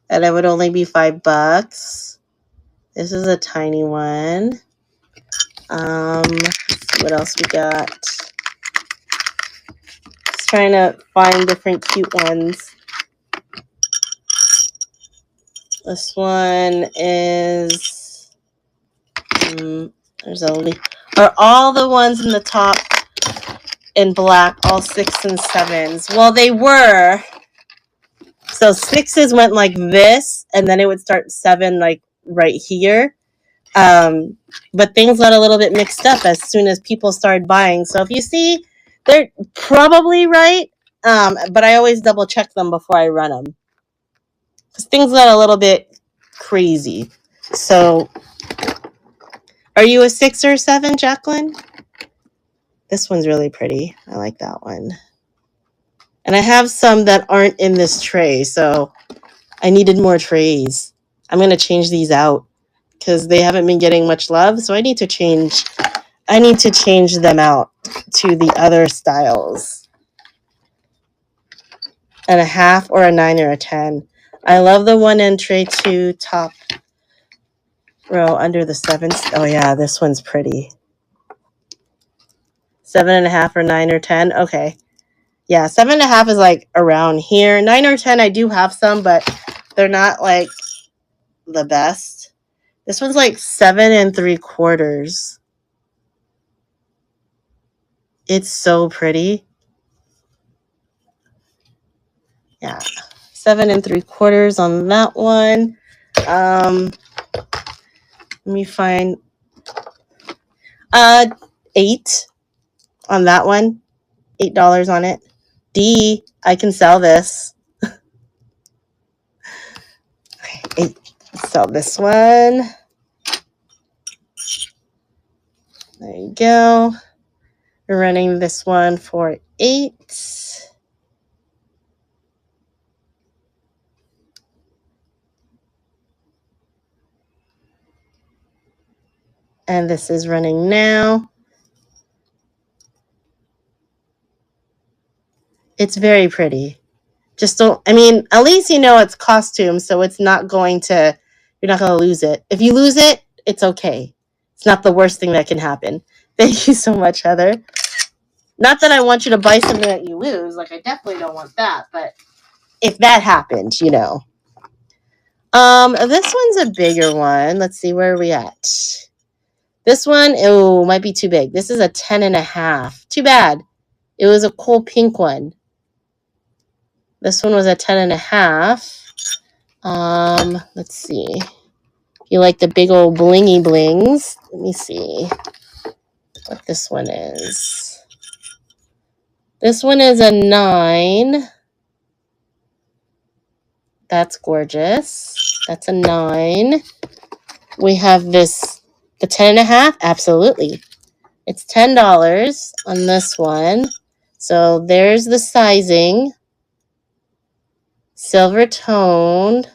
And it would only be $5. This is a tiny one. Let's see what else we got. Just trying to find different cute ones. This one is there's only are all the ones in the top in black, all 6 and 7s. Well, they were. So 6s went like this, and then it would start 7 like right here. But things got a little bit mixed up as soon as people started buying. So if you see, they're probably right, but I always double check them before I run them. Because things got a little bit crazy. So, are you a 6 or 7, Jacqueline? This one's really pretty. I like that one. And I have some that aren't in this tray, so I needed more trays. I'm going to change these out because they haven't been getting much love, so I need to change them out to the other styles. And a half or a 9 or a 10. I love the one and tray 2 top row under the 7s. Oh yeah, this one's pretty. 7.5 or 9 or 10. Okay. Yeah, 7.5 is like around here. 9 or 10, I do have some, but they're not like the best. This one's like 7 3/4. It's so pretty. Yeah, 7 3/4 on that one. Let me find 8 on that one. $8 on it. D, I can sell this. Okay, 8. Let's sell this one. There you go. We're running this one for 8. And this is running now. It's very pretty. Just don't, I mean, at least you know it's costume, so it's not going to, you're not going to lose it. If you lose it, it's okay. It's not the worst thing that can happen. Thank you so much, Heather. Not that I want you to buy something that you lose. Like, I definitely don't want that. But if that happened, you know. This one's a bigger one. Let's see, where are we at? This one, oh, might be too big. This is a 10.5. Too bad. It was a cool pink one. This one was a 10.5. Let's see. You like the big old blingy blings? Let me see what this one is. This one is a 9. That's gorgeous. That's a 9. We have this, the 10.5. Absolutely. It's $10 on this one. So there's the sizing. Silver toned.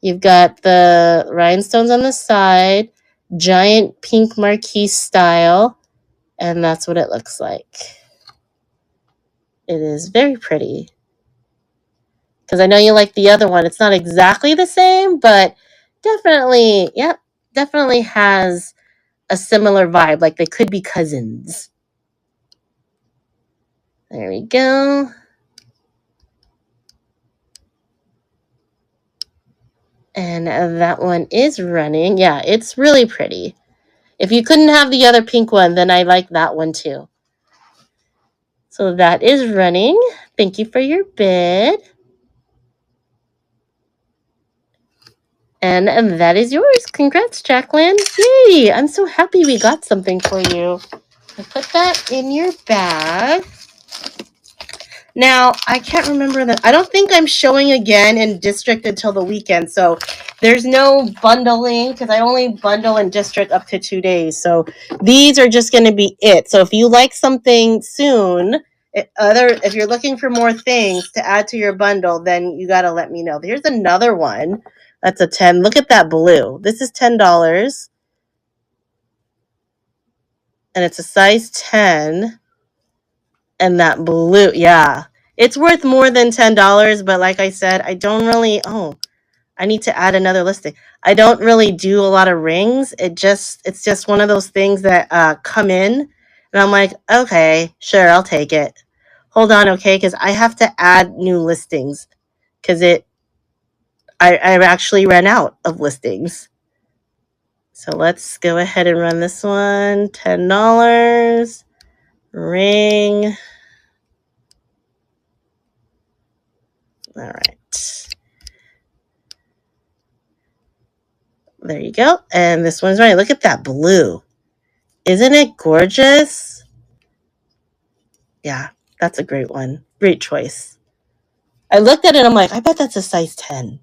You've got the rhinestones on the side. Giant pink marquise style. And that's what it looks like. It is very pretty. Because I know you like the other one. It's not exactly the same, but definitely, yep, definitely has a similar vibe. Like they could be cousins. There we go. And that one is running. Yeah, it's really pretty. If you couldn't have the other pink one, then I like that one too. So that is running. Thank you for your bid. And that is yours. Congrats, Jacqueline. Yay! I'm so happy we got something for you. Put that in your bag. Now, I can't remember that. I don't think I'm showing again in district until the weekend. So there's no bundling because I only bundle in district up to 2 days. So these are just going to be it. So if you like something soon, if you're looking for more things to add to your bundle, then you got to let me know. Here's another one. That's a 10. Look at that blue. This is $10. And it's a size 10. And that blue, yeah. It's worth more than $10, but like I said, I don't really, I need to add another listing. I don't really do a lot of rings. It's just one of those things that come in, and I'm like, okay, sure, I'll take it. Hold on, okay, because I have to add new listings, because I actually ran out of listings. So let's go ahead and run this one. $10 ring. All right. There you go. And this one's right. Look at that blue. Isn't it gorgeous? Yeah, that's a great one. Great choice. I looked at it. I'm like, I bet that's a size 10.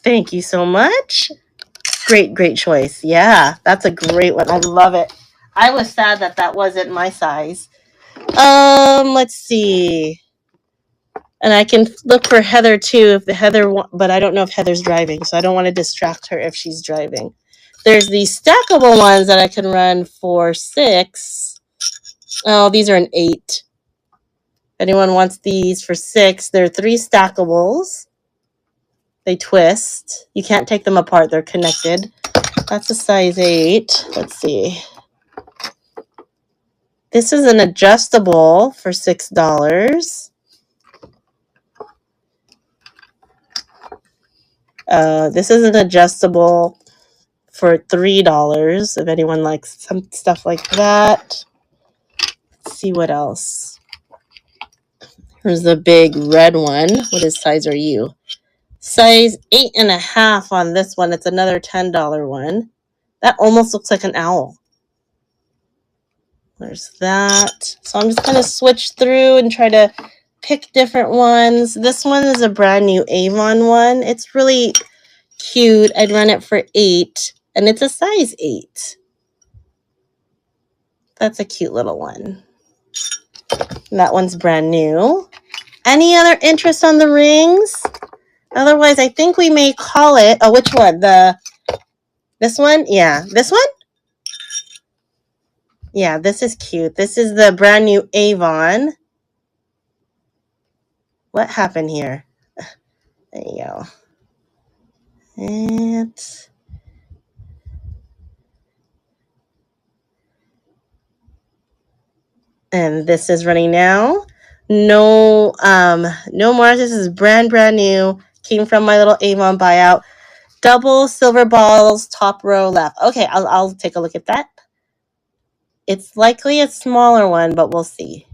Thank you so much. Great choice. Yeah, that's a great one. I love it. I was sad that that wasn't my size. Let's see. And I can look for Heather too, but I don't know if Heather's driving, so I don't want to distract her if she's driving. There's these stackable ones that I can run for $6. Oh, these are an 8. Anyone wants these for $6? They're 3 stackables. They twist. You can't take them apart. They're connected. That's a size 8. Let's see. This is an adjustable for $6. This is an adjustable for $3 if anyone likes some stuff like that. Let's see what else. Here's the big red one. What size are you? Size 8.5 on this one. It's another $10 one. That almost looks like an owl. There's that. So I'm just going to switch through and try to pick different ones. This one is a brand new Avon one. It's really cute. I'd run it for $8. And it's a size 8. That's a cute little one. And that one's brand new. Any other interest on the rings? Otherwise, I think we may call it. Oh, which one? This one? Yeah. This one? Yeah, this is cute. This is the brand new Avon. What happened here? There you go. And this is running now. No more. This is brand new. Came from my little Avon buyout. Double silver balls, top row left. Okay, I'll take a look at that. It's likely a smaller one, but we'll see.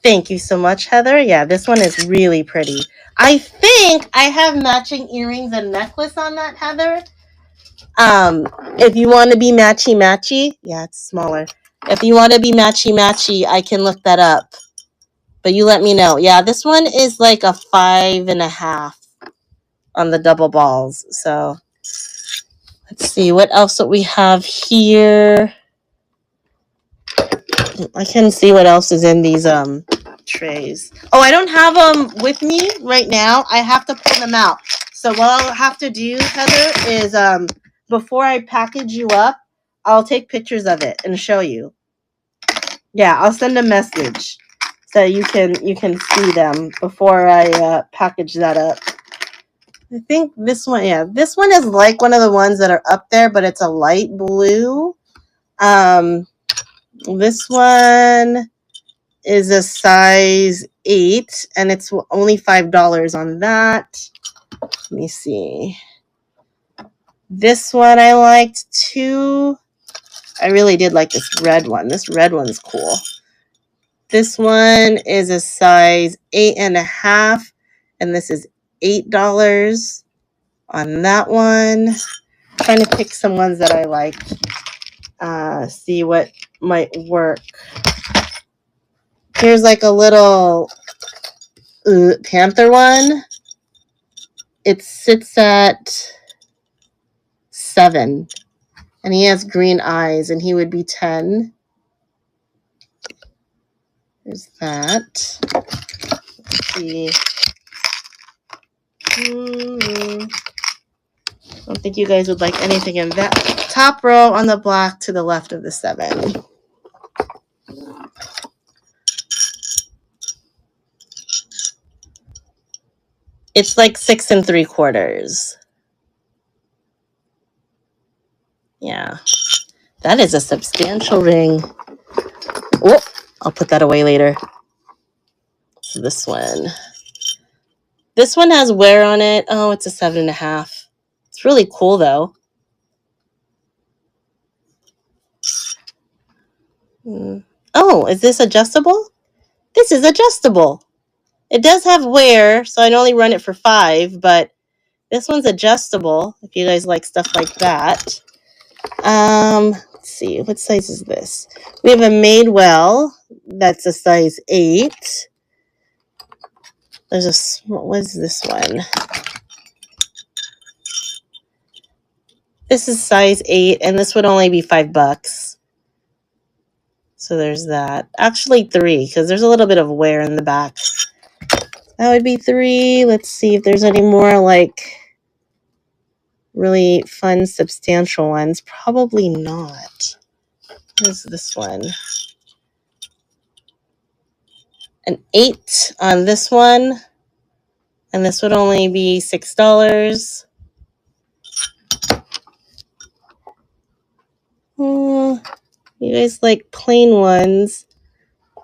Thank you so much, Heather. Yeah, this one is really pretty. I think I have matching earrings and necklace on that, Heather. If you want to be matchy, yeah, it's smaller. If you want to be matchy, I can look that up. But you let me know. Yeah, this one is like a 5.5 on the double balls. So let's see what else that we have here. I can see what else is in these trays. Oh, I don't have them with me right now. I have to pull them out. So what I'll have to do, Heather, is before I package you up, I'll take pictures of it and show you. Yeah, I'll send a message so you can see them before I package that up. I think this one, yeah, this one is like one of the ones that are up there, but it's a light blue. This one is a size 8, and it's only $5 on that. Let me see. This one I liked too. I really did like this red one. This red one's cool. This one is a size 8.5, and this is $8 on that one. Trying to pick some ones that I liked. See what might work. Here's like a little panther one. It sits at $7. And he has green eyes, and he would be 10. There's that. Let's see. I don't think you guys would like anything in that top row on the black to the left of the 7. It's like 6 3/4. Yeah. That is a substantial ring. Oh, I'll put that away later. This one. This one has wear on it. Oh, it's a 7.5. It's really cool though. Oh, is this adjustable? This is adjustable. It does have wear, so I'd only run it for 5, but this one's adjustable if you guys like stuff like that. Let's see, what size is this? We have a Madewell that's a size 8. There's a small, what is this one? This is size 8, and this would only be $5. So there's that. Actually 3, because there's a little bit of wear in the back. That would be 3. Let's see if there's any more like really fun, substantial ones. Probably not. Here's this one. An 8 on this one. And this would only be $6. You guys like plain ones.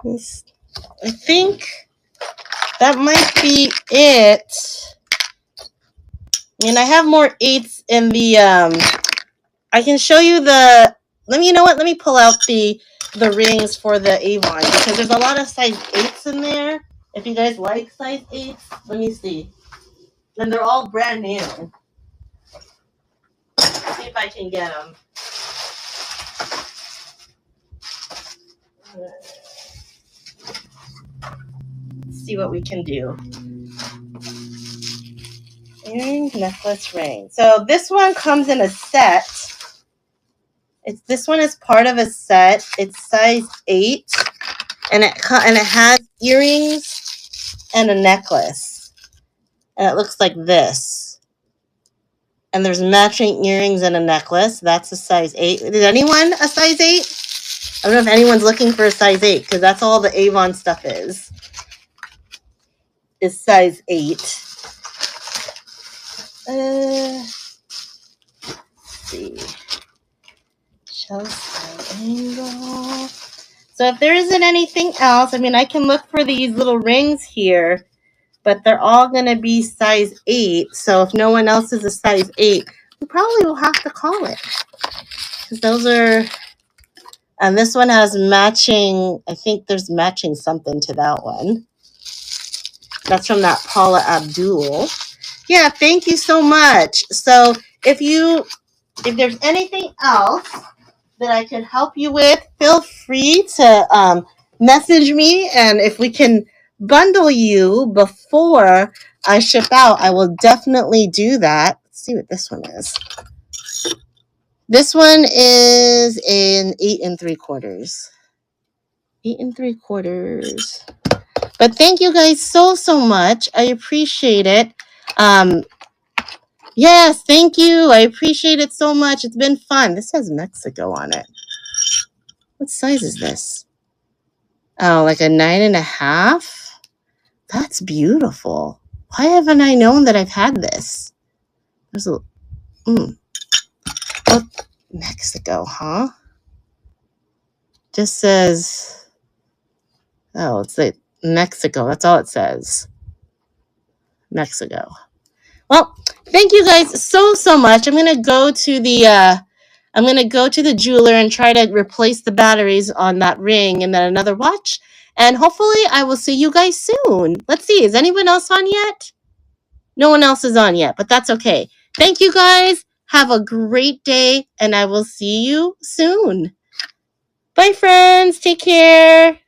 I think that might be it. I mean, I have more 8s in the, I can show you the, you know what? Let me pull out the rings for the Avon, because there's a lot of size 8s in there. If you guys like size 8s, let me see. And they're all brand new. Let's see if I can get them. Let's see what we can do. Earring, necklace, ring. So this one comes in a set. This one is part of a set. It's size 8, and it has earrings and a necklace, and it looks like this. And there's matching earrings and a necklace. That's a size 8. Is anyone a size 8? I don't know if anyone's looking for a size 8, because that's all the Avon stuff is size 8. Let's see. Chelsea angle. So if there isn't anything else, I mean, I can look for these little rings here, but they're all going to be size 8. So if no one else is a size 8, we probably will have to call it. Because those are, and this one has matching, I think there's matching something to that one. That's from that Paula Abdul. Yeah, thank you so much. So if there's anything else that I can help you with, feel free to message me. And if we can bundle you before I ship out, I will definitely do that. Let's see what this one is. This one is an 8 3/4. 8 3/4. But thank you guys so much. I appreciate it. Yes, thank you. I appreciate it so much. It's been fun. This has Mexico on it. What size is this? Oh, like a 9.5? That's beautiful. Why haven't I known that I've had this? There's a oh, Mexico, huh? Just says, oh, it's like Mexico. That's all it says. Mexico. Well, thank you guys so much. I'm gonna go to the jeweler and try to replace the batteries on that ring and then another watch. And hopefully I will see you guys soon. Let's see, is anyone else on yet? No one else is on yet, but that's okay. Thank you guys. Have a great day, and I will see you soon. Bye, friends. Take care.